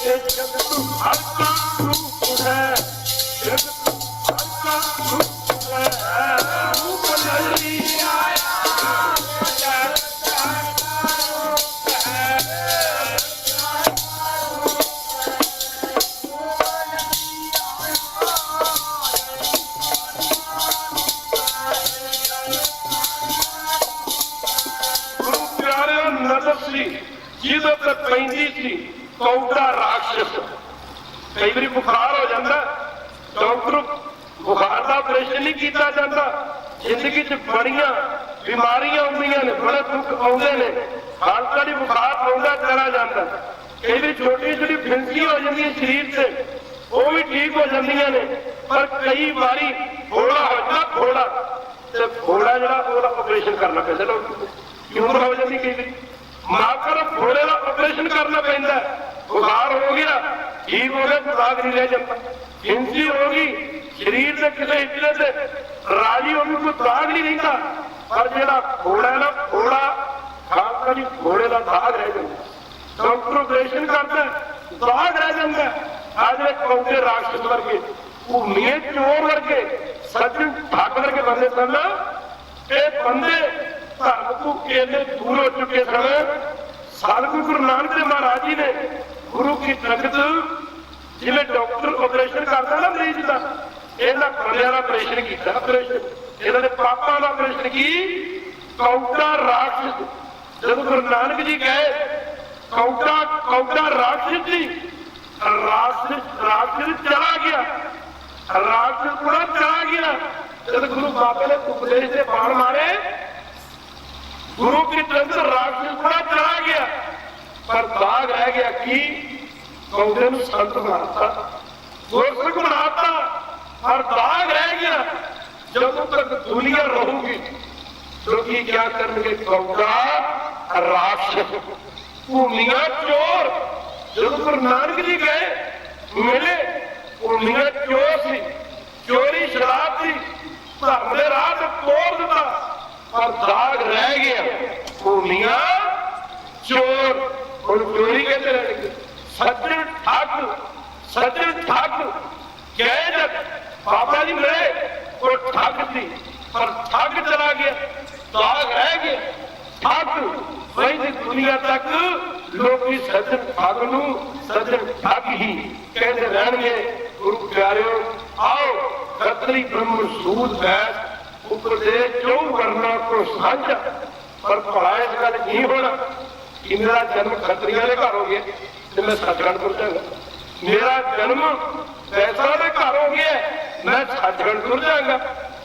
ਇਹ ਜਗਤ ਹਰ ਕਾ ਰੂਪ ਹੈ, ਜਗਤ ਹਰ ਕਾ ਰੂਪ ਹੈ। ਰੂਪ ਨਜ਼ਰੀ ਆਇਆ, ਜਗਤ ਹਰ ਕਾ ਰੂਪ ਹੈ। ਸੰਤ ਸੀ ਜਿਹਦੇ ਤੇ ਪੈਂਦੀ ਸੀ ਕੌਡਾ ਰਾਖਸ਼। ਕਈ ਵਾਰੀ ਬੁਖਾਰ ਹੋ ਜਾਂਦਾ, ਡਾਕਟਰ ਬੁਖਾਰ ਦਾ ਆਪਰੇਸ਼ਨ ਨਹੀਂ ਕੀਤਾ ਜਾਂਦਾ। ਜ਼ਿੰਦਗੀ 'ਚ ਬੜੀਆਂ ਬਿਮਾਰੀਆਂ ਆਉਂਦੀਆਂ ਨੇ, ਬੜੇ ਦੁੱਖ ਆਉਂਦੇ ਨੇ, ਹਾਲਤਾਂ ਦੀ ਬੁਖਾਰ ਆਉਂਦਾ ਚਲਾ ਜਾਂਦਾ। ਕਈ ਵਾਰੀ ਛੋਟੀ ਛੋਟੀ ਫਿੰਸੀ ਹੋ ਜਾਂਦੀ ਹੈ ਸਰੀਰ 'ਚ, ਉਹ ਵੀ ਠੀਕ ਹੋ ਜਾਂਦੀਆਂ ਨੇ। ਪਰ ਕਈ ਵਾਰੀ ਫੋੜਾ ਹੋ ਜਾਂਦਾ, ਫੋੜਾ, ਤੇ ਫੋੜਾ ਜਿਹੜਾ ਉਹਦਾ ਆਪਰੇਸ਼ਨ ਕਰਨਾ ਪੈਂਦਾ। ਕਿਉਂ ਹੋ ਜਾਂਦੀ ਕਈ ਵਾਰੀ ਮਾਕਰ ਫੋੜੇ ਦਾ ਆਪਰੇਸ਼ਨ ਕਰਨਾ ਪੈਂਦਾ। ਬੁਖਾਰ ਹੋ ਗਿਆ, ਠੀਕ ਹੋ ਗਿਆ, ਖੁਰਾਕ ਨਹੀਂ ਰਹਿ ਜਾਂਦਾ। ਫਿੰਸੀ ਹੋ ਗਈ, ਸਰੀਰ ਦੇ ਕਿਸੇ ਹਿੱਸੇ ਤੇ ਰਾਜੀ ਹੋ ਗਈ, ਕੋਈ ਦਾਗ ਨਹੀਂ ਰਹਿੰਦਾ। ਪਰ ਜਿਹੜਾ ਫੋੜਾ ਹੈ ਨਾ, ਫੋੜਾ ਖਾਲਸਾ ਜੀ ਫੋੜੇ ਦਾ ਦਾਗ ਰਹਿ ਜਾਂਦਾ। ਡਾਕਟਰ ਆਪਰੇਸ਼ਨ ਕਰਦਾ, ਦਾਗ ਰਹਿ ਜਾਂਦਾ। ਆ ਜਿਹੜੇ ਕੌਡੇ ਰਾਖਸ਼ ਵਰਗੇ, ਭੂਮੀਏ ਚੋਰ ਵਰਗੇ, ਸੱਜਣ ਠੱਗ ਵਰਗੇ ਬੰਦੇ ਸਨ, ਇਹ ਬੰਦੇ ਧਰਮ ਤੋਂ ਇੰਨੇ ਦੂਰ ਹੋ ਚੁੱਕੇ ਸਨ। ਸਤਿਗੁਰੂ ਗੁਰੂ ਨਾਨਕ ਦੇਵ ਮਹਾਰਾਜ ਜੀ ਨੇ ਗੁਰੂ ਕੀ ਸੰਗਤ, ਜਿਵੇਂ ਡਾਕਟਰ ਆਪਰੇਸ਼ਨ ਕਰਦਾ ਨਾ ਮਰੀਜ਼ ਦਾ, ਇਹਨਾਂ ਬੰਦਿਆਂ ਦਾ ਆਪਰੇਸ਼ਨ ਕੀਤਾ। ਆਪਰੇਸ਼ਨ ਇਹਨਾਂ ਦੇ ਪਾਪਾਂ ਦਾ ਆਪਰੇਸ਼ਨ ਕੀ ਕੌਡਾ ਰਾਖਸ਼। ਜਦੋਂ ਗੁਰੂ ਨਾਨਕ ਜੀ ਗਏ, ਕੌਡਾ ਰਾਖਸ਼ ਜੀ, ਰਾਖਸ਼ ਚਲਾ ਗਿਆ, ਰਾਖਸ਼ ਪੂਰਾ ਚਲਾ ਗਿਆ। ਜਦ ਗੁਰੂ ਬਾਬੇ ਨੇ ਉਪਦੇਸ਼ ਦੇ ਬਾਣ ਮਾਰੇ, ਗੁਰੂ ਕੀ ਸੰਗਤ ਰਾਖਸ਼ ਪੂਰਾ ਚਲਾ ਗਿਆ। ਪਰ ਦਾਗ ਰਹਿ ਗਿਆ ਕੀ ਕੌਡੇ ਨੂੰ ਸੰਤ ਬਣਾਤਾ, ਗੁਰਸਿੱਖ ਬਣਾਤਾ, ਪਰ ਦਾਗ ਰਹਿ ਗਿਆ। ਜਦੋਂ ਤੱਕ ਦੁਨੀਆ ਰਹੂਗੀ ਲੋਕੀ ਕਿਆ ਕਰਨਗੇ? ਕੌਡਾ ਰਾਖਸ਼, ਭੂਮੀਆਂ ਚੋਰ। ਜਦੋਂ ਗੁਰੂ ਨਾਨਕ ਜੀ ਗਏ ਮਿਲੇ, ਭੂਮੀਆਂ ਚੋਰ ਸੀ, ਚੋਰੀ ਸ਼ਰਾਬ ਸੀ, ਧਰਮ ਦੇ ਰਾਹ ਤੇ ਤੋੜ ਦਿੱਤਾ, ਪਰ ਦਾਗ ਰਹਿ ਗਿਆ। ਭੂਮੀਆਂ ਚੋਰ, ਹੁਣ ਚੋਰੀ ਕਹਿੰਦੇ ਰਹਿਣਗੇ। ਸੱਜਣ ਠੱਗ, ਸੱਜਣ ਠੱਗ ਗਏ ਜਦ ਬਾਬਾ ਜੀ ਮਿਲੇ, ਉਹ ਠੱਗ ਸੀ, ਪਰ ਠੱਗ ਚਲਾ ਗਿਆ, ਦਾਗ ਰਹਿ ਗਿਆ। ਠੱਗ ਵੈਸੇ ਦੁਨੀਆ ਤੱਕ ਲੋਕੀ ਸੱਜਣ ਠੱਗ ਨੂੰ ਸੱਜਣ ਠੱਗ ਹੀ ਕਹਿੰਦੇ ਰਹਿਣਗੇ। ਗੁਰੂ ਪਿਆਰਿਓ, ਆਓ ਖੱਤਰੀ ਬ੍ਰਹਮ ਸੂਦ ਬੈਠ ਉਪਦੇਸ਼ ਚੋਂ ਵਰਨਾ ਕੋ ਸਾਂਝਾ। ਪਰ ਭਲਾ ਇਸ ਗੱਲ ਨਹੀਂ ਹੋਣਾ ਕਿ ਮੇਰਾ ਜਨਮ ਖੱਤਰੀਆਂ ਦੇ ਘਰ ਹੋ ਗਿਆ ਤੇ ਮੈਂ ਸੱਚਖੰਡ ਤੁਰ ਜਾਵਾਂਗਾ। ਮੇਰਾ ਜਨਮ ਵੈਸਾਂ ਦੇ ਘਰ ਹੋ ਗਿਆ, ਮੈਂ ਸੱਚਖੰਡ ਤੁਰ ਜਾਵਾਂਗਾ।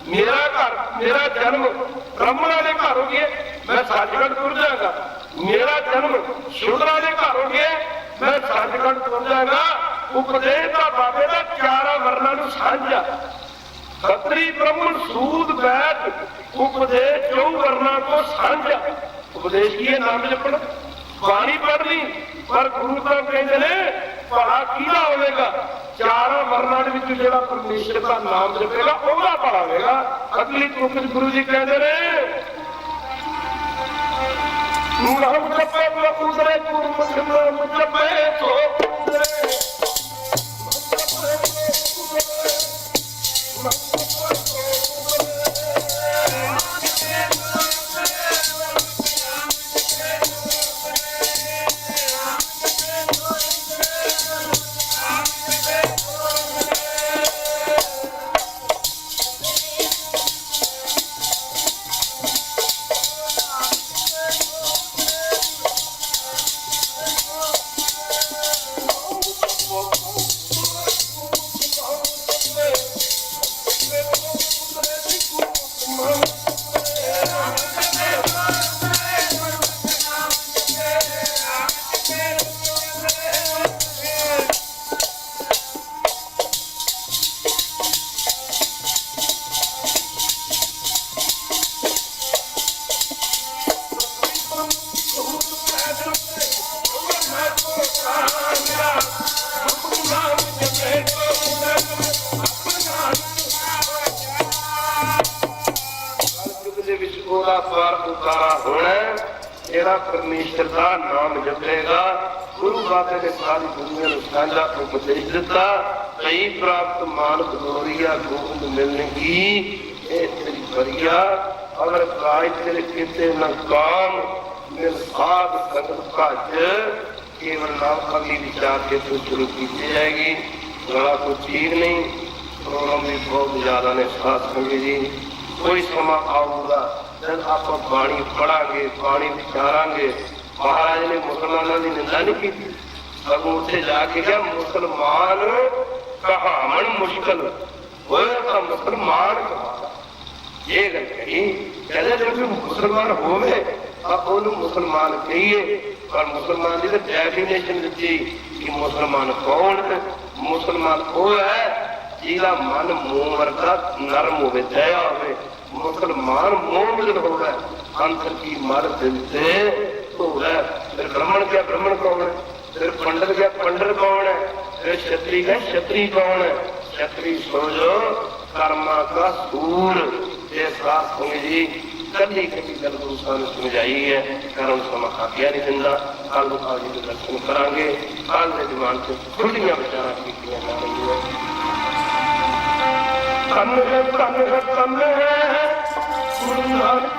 ਮੇਰਾ ਜਨਮ ਬ੍ਰਾਹਮਣਾਂ ਦੇ ਘਰ ਹੋ ਗਿਆ, ਮੈਂ ਸੱਚਖੰਡ ਤੁਰ ਜਾਵਾਂਗਾ। ਮੇਰਾ ਜਨਮ ਸ਼ੂਦਰਾਂ ਦੇ ਘਰ ਹੋ ਗਿਆ, ਮੈਂ ਸੱਚਖੰਡ ਤੁਰ ਜਾਵਾਂਗਾ। ਉਪਦੇਸ਼ ਦਾ ਬਾਬੇ ਦਾ ਚਾਰਾਂ ਵਰਨਾਂ ਨੂੰ ਸਾਂਝਾ। ਖੱਤਰੀ ਬ੍ਰਾਹਮਣ ਸੂਦ ਬੈਠ ਉਪਦੇਸ਼ ਚੋਂ ਵਰਨਾਂ ਕੋ ਸਾਂਝਾ। ਉਪਦੇਸ਼ ਕੀ ਹੈ? ਨਾਮ ਜਪਣਾ, ਬਾਣੀ ਪੜ੍ਹਨੀ। ਪਰ ਗੁਰੂ ਸਾਹਿਬ ਕਹਿੰਦੇ ਨੇ ਭਲਾ ਕਿਹਦਾ ਹੋਵੇਗਾ? ਚਾਰਾਂ ਵਰਨਾਂ ਦੇ ਵਿੱਚ ਜਿਹੜਾ ਪਰਮੇਸ਼ਰ ਦਾ ਨਾਮ ਜਪੇਗਾ ਉਹਦਾ ਭਲਾ ਹੋਵੇਗਾ। ਅਗਲੀ ਤੁਕ ਗੁਰੂ ਜੀ ਕਹਿੰਦੇ ਨੇ ਨਾਮ ਜਪੇ ਉਸਰੇ ਗੁਰਮੁਖ ਨਾਮ ਜਪੇ ਤੋ ਜਿਹੜਾ ਪਰਮੇਸ਼ਰ ਦਾ ਨਾਮ ਜਪੇਗਾ। ਗੁਰੂ ਬਾਬੇ ਨੇ ਸਾਰੀ ਦੁਨੀਆ ਨੂੰ ਸਾਂਝਾ ਉਪਦੇਸ਼ ਦਿੱਤਾ। ਕਈ ਪ੍ਰਾਪਤ ਮਾਨਕ ਗੋਰੀਆ ਗੋਬਿੰਦ ਮਿਲਣ ਕੀ ਇਹ ਤੇਰੀ ਬਰੀਆ। ਅਗਰ ਕਾਇ ਤੇਰੇ ਕਿਤੇ ਨਾ ਕਾਮ ਮਿਲ ਸਾਧ ਸੰਗਤ ਭਜ। ਕੇਵਲ ਨਾਮ ਅਗਲੀ ਵਿਚਾਰ ਕੇ ਤੋਂ ਸ਼ੁਰੂ ਕੀਤੀ ਜਾਏਗੀ। ਗਲਾ ਕੋਈ ਠੀਕ ਨਹੀਂ, ਪ੍ਰੋਗਰਾਮ ਵੀ ਬਹੁਤ ਜ਼ਿਆਦਾ ਨੇ ਸਾਥ ਸੰਗੇ ਜੀ। ਕੋਈ ਸਮਾਂ ਆਊਗਾ ਜਦ ਆਪਾਂ ਬਾਣੀ ਪੜਾਂਗੇ, ਬਾਣੀ ਵਿਚਾਰਾਂਗੇ, महाराज ने मुसलमानों की निंदा नहीं की, अब उसे जाके क्या मुसलमान कहावन मुश्किल होया मुसलमान ये गल कही, कहते जब भी मुसलमान होवे ओनू मुसलमान कहिए, पर मुसलमान की तो डेफिनेशन दी कि मुसलमान कौन है। मुसलमान वो है जिहदा मन मोह वर्गा नरम होवे, दया होवे। मुसलमान मोमिन होवे, अंतर की मर दिल से होवे। फिर ब्राह्मण क्या ब्राह्मण कौन है, फिर पंडित क्या पंडित कौन है, फिर क्षत्रिय क्या क्षत्रिय कौन है। क्षत्रिय समझो कर्मा का सूर, ये साथ होंगे जी। कभी कभी गल गुरु साहब समझाई है, कारण समा आज्ञा नहीं दिंदा। कल गुरु जी के दर्शन करांगे, कल के दिमाग से खुलियां विचार कीतियां जा रही है। तन है तन है तन है गुरु नानक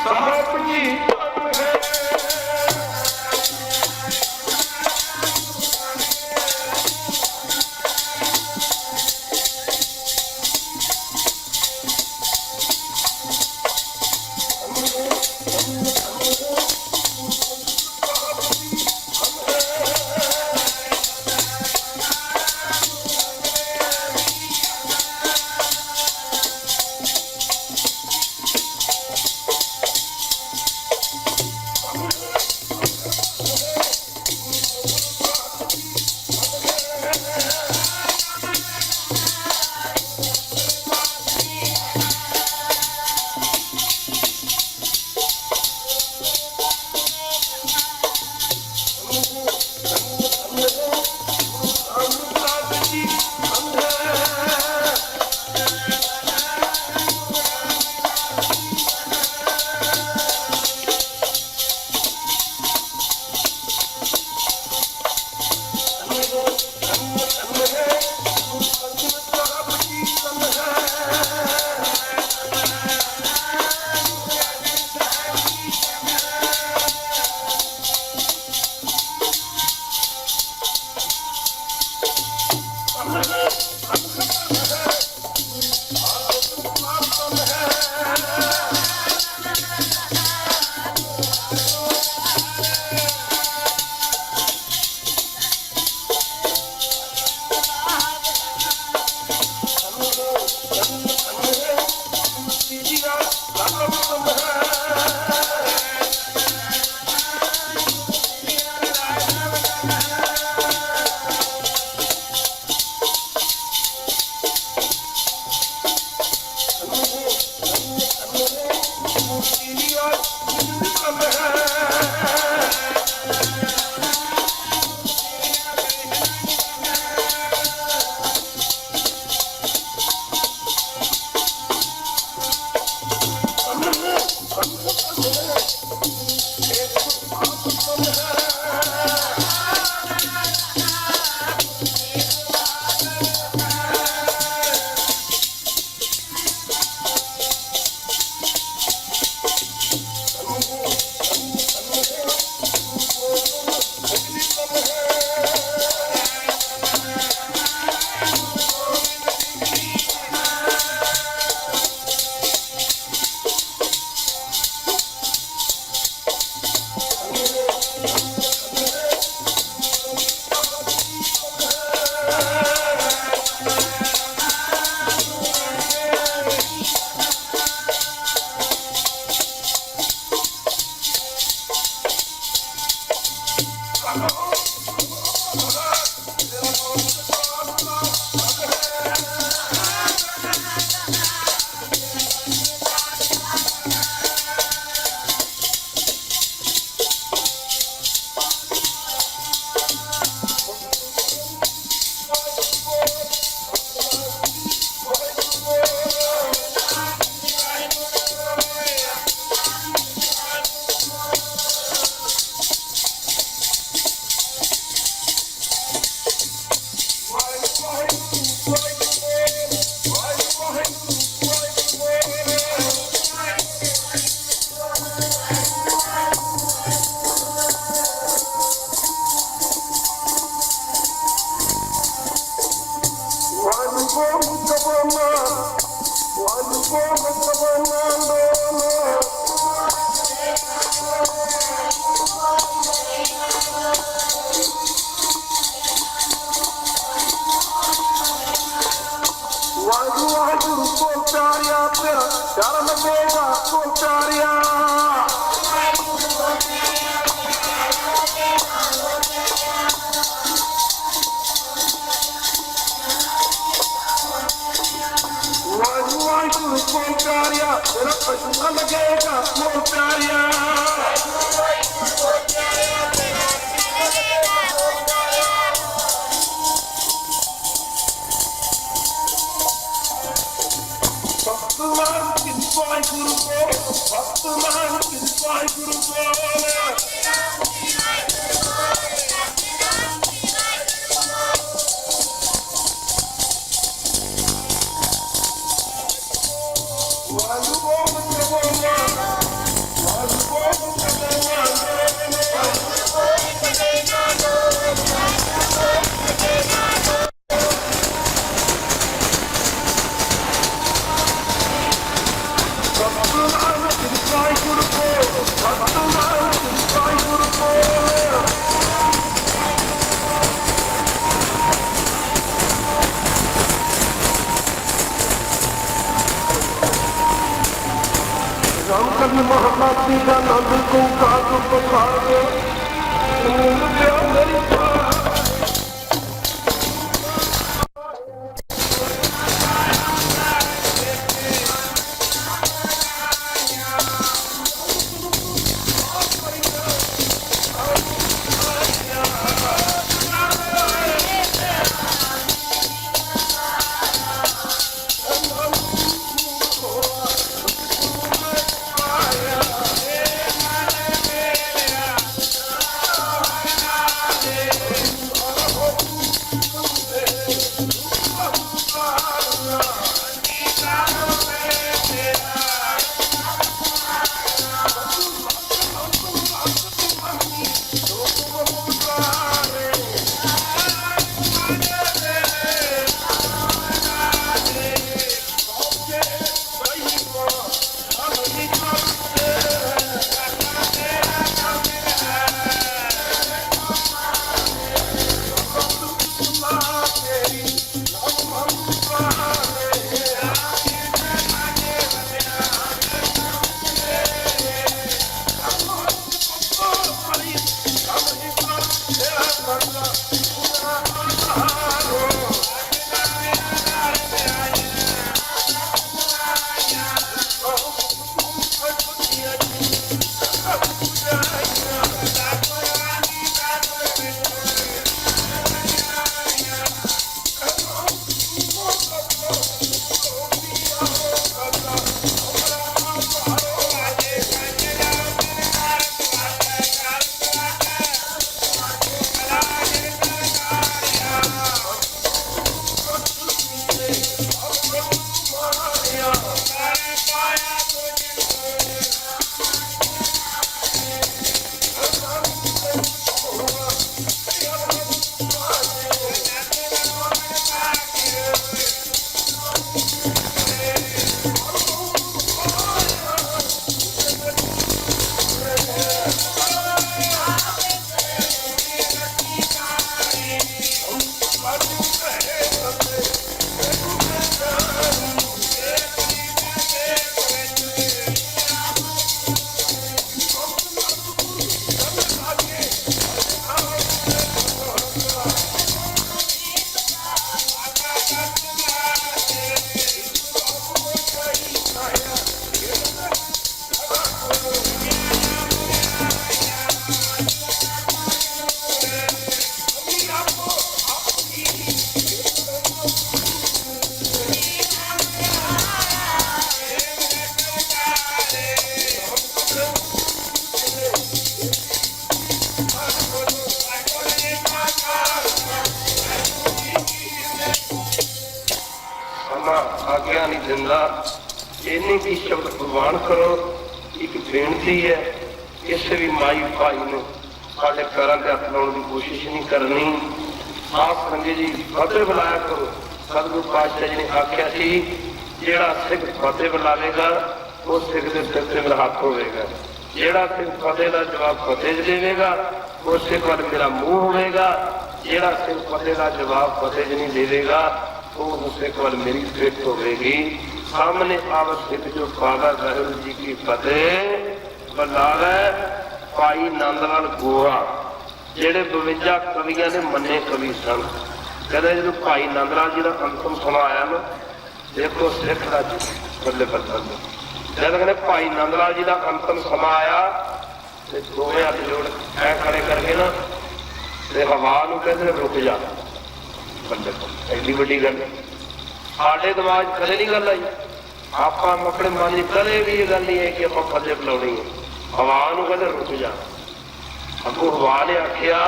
साहब जी, तन है। ਚਰਨ ਲੱਗੇਗਾ ਪੁਚਾਰਿਆ ਵਾਹਿਗੁਰੂ ਪੁਚਾਰਿਆ ਤੇਰਾ ਭਜਨ ਲੱਗੇਗਾ ਪੁਚਾਰਿਆ Bhaktaman Kirpai Guru Bol, Bhaktaman Kirpai Guru Bol. Walu Bol Bol, Walu Ramkali Mahamati ka Nand ko kaadu pathare, Noor deo meri आज्ञा नहीं दिंदा इन्नी की शब्द प्रवान करो। एक बेनती है किसी भी माई भाई ने साढ़े पैरों से हथ लाने की कोशिश नहीं करनी। आप संगे जी फतेह बुलाया करो। सतगुरु पातशाह जी ने आख्या सी जेड़ा सिख फतेह बुलावेगा वो सिख के सिर से मेरा हाथ होगा, जेड़ा सिख फतेह का जवाब फतेह देगा वो सिख वाल मेरा मुंह होगा, जेड़ा सिख फतेह का जवाब फतेह नहीं देगा तो सिख वाल मेरी पिठ होगी। सामने आवत सिख जो पावा वाहिगुरू जी की फतेह। बलावे भाई नंद लाल गोहा जेड़े 52 कवियां ने मन्ने कवि सन। कहते जो भाई नंद लाल जी का अंतिम समा आया ना, देखो सिख का बल्ले बल्ले जब कहते भाई नंद लाल जी का अंतिम समा आया तो दोवें हथ जोड़ ऐ खड़े करके ना हवा नूं कहते रुक जा। बल्ले एडी वड्डी गल साडे दिमाग कदे नहीं गल आई। आप अपने मन की कदे भी ये गल नहीं है कि आप फतेह बुलानी है। हवा नूं कहते रुक जा। अगों हवा ने आखिया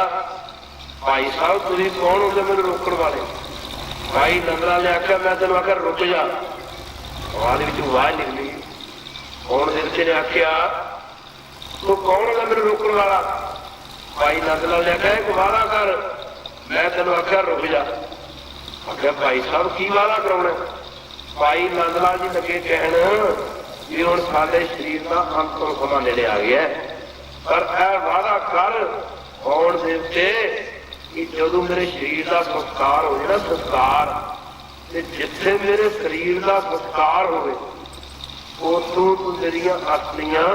भाई साहब तुसीं कौन हो मैनूं रोकण वाले? भाई नंद लाल ने आख्या मैं तेनों आख्या रुक जा। हवा दे विचों आवाज़ निकली। हुण सिरसे ने आख्या तू कौन है मैनूं रोकण वाला? भाई नंद लाल ने आख्या एक वादा कर। मैं तेनों आख्या रुक जा। आख्या भाई साहब की वादा कराउणा? भाई नंद लाल जी लगे कहण भी हुण साडे शरीर का अंतिम समा नेड़े आ गया, पर यह वादा कर आउण दे उत्ते कि जदों मेरे शरीर का संस्कार हो जाए, संस्कार ते जिथे मेरे शरीर का संस्कार होवे उत्थों तू तेरियां असलियां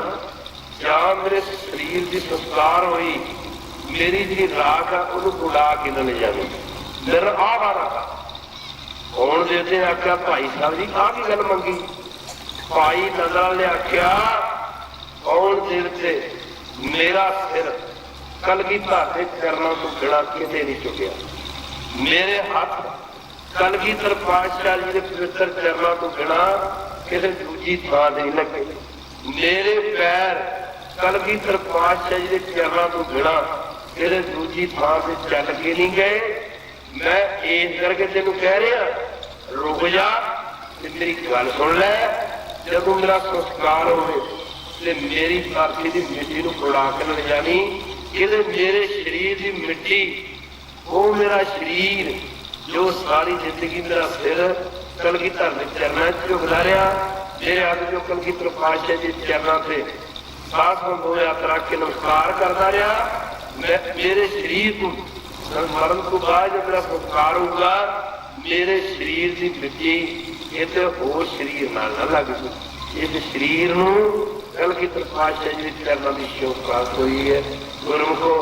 जां मेरे शरीर की संस्कार हुई मेरी जी राख है उन्होंने उड़ा के न ले जावे। मेरा आ वादा कर। हुण देते आख्या भाई साहब जी आ की गल मंगी? भाई नंद लाल ने आख्या कौन देवते मेरा सिर कलगीधर के चरणों तो बिना किते नहीं चुकिया। मेरे हाथ कलगीधर पातशाह जी के पवित्र चरणों तो बिना किसी दूजी थां नहीं लगे। मेरे पैर कलगीधर पातशाह जी के चरणों तो बिना किसी दूजी थां से चल के नहीं गए। मैं इस करके तेन कह रहा रुक जा, मेरी गल सुन लै। जदों मेरा संस्कार हो मेरी धरती की मिट्टी को उड़ा के ले जानी कि मेरे शरीर की मिट्टी वो मेरा शरीर जो सारी जिंदगी मेरा सिर कलगीधर के चरणों च झुकदा रहा, मेरे हाथ जो कलगीधर पातशाह के चरणों से सास बंदों यात्रा के नमस्कार करता रहा। मैं मेरे शरीर को मरण को बाद जब मेरा संस्कार होगा मेरे शरीर की मिट्टी इस होर शरीर नाल ना लग गई। इस शरीर नूं कलगीधर पातशाह जी के चरणों की शोक प्राप्त हुई है। गुरमुखो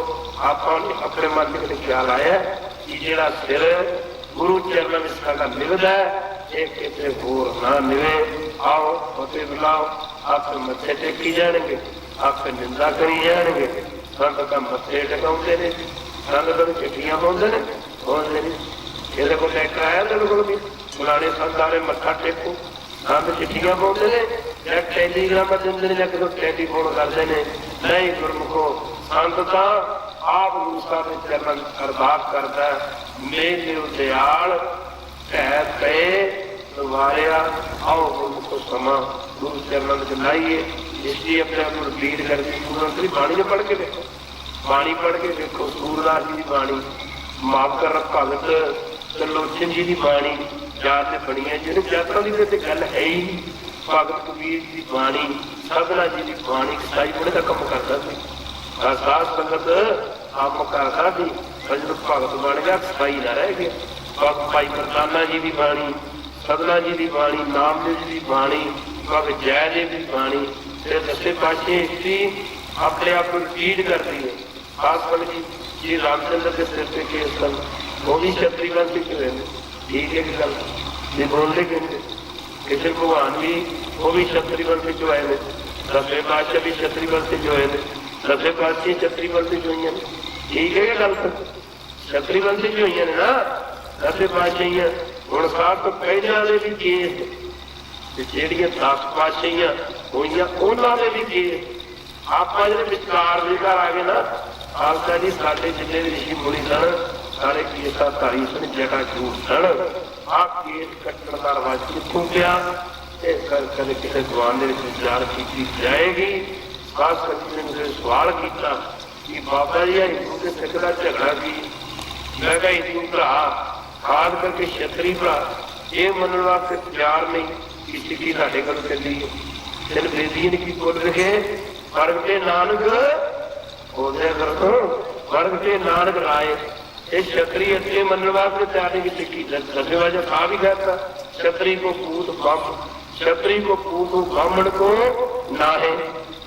आप अपने मन में ख्याल आया कि जिहड़ा सिर गुरु चरणों में साडा निभदा है एक किते होर ना निवे। आओ फतेह बुलाओ, आप मत्थे टेकी जाएंगे, आप निंदा करी जाएंगे। संत का मत्थे टेकाउंदे ने, संत चिट्ठियां पाउंदे ने, ये को लैटर आया तेरे को भी फलाने संत आने मत्था टेको। संत चिट्ठियां पाउंदे ने या टैलीग्राम देंदे ने या कितों टैलीफोन करते हैं। नहीं गुरमुखो संत तां आप गुरु साहब के चरण अरदास करता है मेरे दयाल है पे तुम्हारिया। आओ गुरमुखो समा गुरु चरणों में लाइए। इसलिए अपने आप को रिपीट करके गुरु बाणी पढ़ के देखो, बाणी पढ़ के देखो। सूरदास जी की बाणी, माफ कर भगत त्रिलोचन जी की बाणी याद से बनी है जिन्हें जातों की तो गल है ही नहीं। भगत कबीर की बाणी, सदना जी की बाणी कसाई बड़े का कम करता सी। साध संगत आप करता सी, जो भगत बन गया कसाई ना रह गया। भाई मरदाना जी की बाणी, सदना जी की बाणी, नामदेव जी की बाणी, बाबा जयदेव की बाणी, फिर दसे पातशाह इसी अपने आप को रिपीट करती है। खास कर जी रामचंद्र के सिर पे केस सन वो भी छत्री वंश हुए। ठीक है कि गल ये बोलते कहते किसी भगवान भी वो भी छत्री वंश जो आए। दसवें पातशाह भी छत्री वंश जो आए। दसवें पातशाह छत्री वंश जो हुई। ठीक है गल छत्री वंश जो हुई ने ना दसवें पातशाहियां। हुण साहब तो पहले वाले भी केस जेड़ियां 10 पातशाहियां हुई उन्होंने भी केस आप विचार लेकर आ गए ना। खालसा जी साढ़े जिन्हें भी ऋषि मुनि सन सारे केसा धारी सन, जगह झूठ सन। आ केस कट्टण का रवाज कितों गया? कदे किसी जवान के विचार की जाएगी। खास करके मुझे सवाल किया कि बाबा जी हिंदू के सिख का झगड़ा की। मैं कहा हिंदू भरा खास करके छतरी भरा ये मनने वास्ते तैयार नहीं कि सिक्खी साढ़े कोल चली है। सिर्फ बेदी ने की बोल रहे वर्ग के नानक बोलते वर्ग के नानक राय ये छतरी अच्छे मनने वास्ते तैयार नहीं की सिक्खी। दसवें वजह खा भी कहता छतरी को पूत बम छतरी को पूतू ब्राह्मण को नाहे।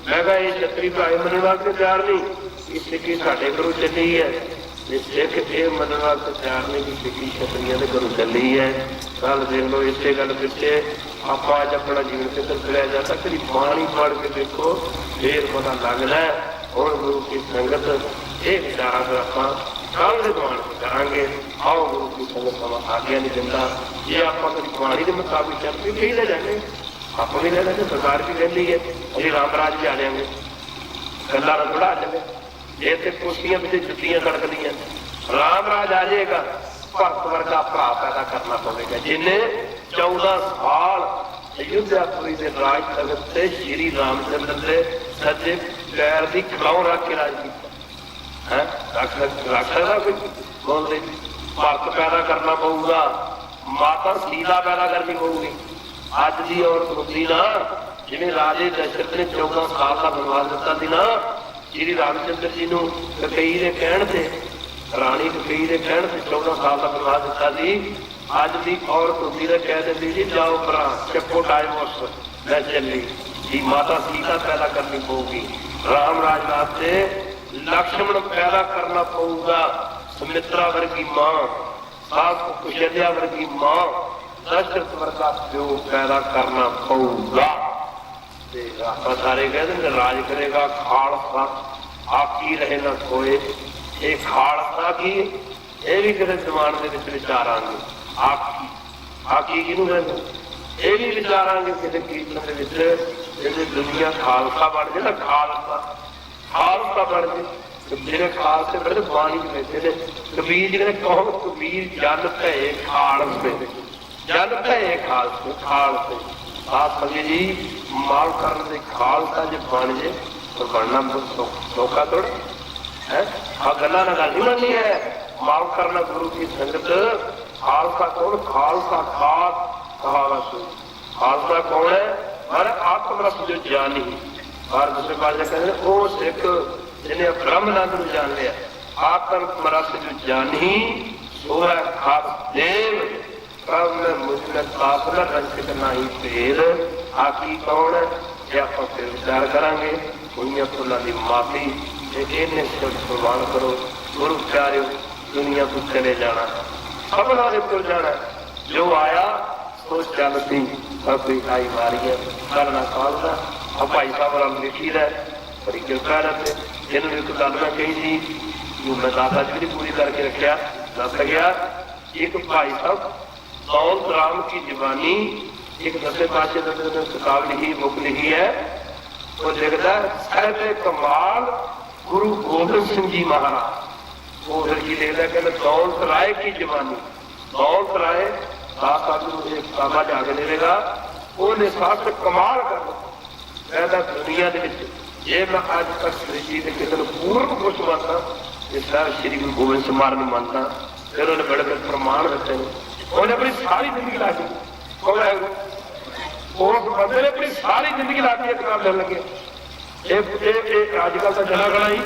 मैं कहा ये छतरी भाई मनने वास्ते तैयार नहीं कि सिक्की साढ़े घरों चली है, सिख ये मनने वास्ते तैयार नहीं कि सिक्की छतरिया के घरों चली है। कल देख लो इसे गल पिछे आप अज अपना जीवन किधर चलिया जाता, कभी बाणी पढ़ के देखो फिर पता लगता है। और गुरु की संगत ये विचारा फिर आप कल के दौरान करांगे। आओ गुरु की संगत समा आज्ञा नहीं दिता, ये आप कभी बाणी के मुताबिक चल भी कही ले जाएंगे, आप भी ले लेंगे, सरकार भी कहती है अभी रामराज भी आ जाएंगे, गला थोड़ा आ जाए। ये तो कुर्सियां भी जुतियां कड़कदियां, रामराज आ जाएगा, भरत वर्गा भरा पैदा करना पड़ेगा जिन्हें 14 साल अयोध्यापुरी के राज तख्त से श्री रामचंद्र के सज्जे पैर की खड़ाऊ रख के राज किया। रख सकता कोई बोल दे, भरत पैदा करना पड़ेगा, माता सीता पैदा करनी पड़ेगी। अज की औरत होती ना जिन्हें राजे दशरथ ने 14 साल का बनवास दिता थी ना, श्री रामचंद्र जी को ककई के कहण से, राणी ककई के कहण से 14 साल का बनवास दिता थी। अज की औरत होती ने कह देती जी जाओ भरा चप्पो डाइवोर्स मैं चली जी, माता सीता पैदा करनी पड़ेगी। राम राज वास्ते लक्ष्मण पैदा करना पड़ेगा, सुमित्रा वर्गी मां, सास कुशल्या वर्गी मां, दशरथ वर्गा प्यो पैदा करना पड़ेगा। आप सारे कहते राज करेगा खालसा, आकी रहे ना कोई। ये खालसा की ये भी किसी जमान के विचार आएंगे, आकी आकी किनू कहते, ये भी विचार आएंगे किसी कीर्तन के दुनिया खालसा बन जाए ना, खालसा खालसा बन जाए मेरे खालसे बड़े बाणी कहते कबीर जी ने कहो कबीर जन भे खालसे, जन भे खालसे, खालसे आप समझे जी माल करने खालसा जो बन जाए तो बनना सौखा थोड़ा है। हाँ गला ना गल नहीं बननी है, माल करना गुरु की संगत। खालसा कौन, खालसा खास खालसा, खालसा कौन है, हर आत्मरस जो जानी। और दूसरे पास कहते वो सिख जिन्हें ब्रह्मनंद जान लिया, आत्मरस जो जानी सो है खास देव, मुझमें साधना रंजित नहीं भेद। आकी कौन है ये आप फिर विचार करांगे। दुनिया फुलों की माफी इन्हें प्रवान करो। गुरु प्यारे दुनिया को चले जाना, सबना ने तुर जाना, जो आया सो चलती सब आई मारिया करना खालसा। अब भाई साहब वाल लिखी है बड़ी कृपा रहते, जिन्होंने एक गल मैं कही थी जो मैं दादा जी भी पूरी करके रखा दस गया। एक भाई साहब दौलत राम की जवानी एक दसे पासे किताब लिखी, बुक लिखी है, वो लिखता है साहिब कमाल गुरु गोबिंद सिंह जी महाराज। वो फिर की लिखता है कहते दौलत राय की जवानी, दौलत राय बाबा जाके देगा उन्हें साथ कमाल कर कहता दुनिया जे मैं अज तक सृष्टि के किसी को पूर्ण कुछ मानता, इस श्री गुरु गोबिंद सिंह महाराज मानता। फिर उन्हें बड़े बड़े प्रमाण रखे, उन्हें अपनी सारी जिंदगी ला दी, उस बंदे ने अपनी सारी जिंदगी ला दी एक नाम लेने लगे। अजकल का जना खड़ा ही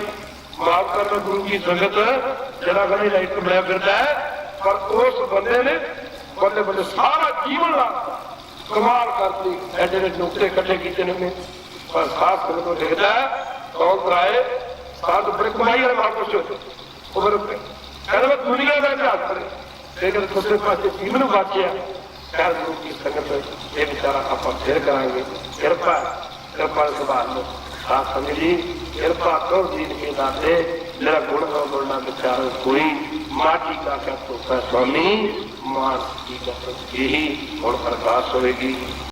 माफ करना गुरु की संगत जना खड़ा ही लाइट बनाया फिरता है, पर उस बंदे ने बल्ले बल्ले सारा जीवन ला कमाल करती एडे नुकते इकट्ठे किए पर खास करके लिखता है कौन कराए सात बड़े कमाई वाले महापुरुष कहते मैं दुनिया का इतिहास करे लेकिन दूसरे पास जीवन बाचिया खैर गुरु की संगत ये बेचारा आप फिर कराएंगे। कृपा कृपा संभाल लो आप समझी, कृपा करो दीन के नाते मेरा गुण बोलना बेचारा कोई माटी का क्या तो स्वामी मां की यही और प्रकाश होगी।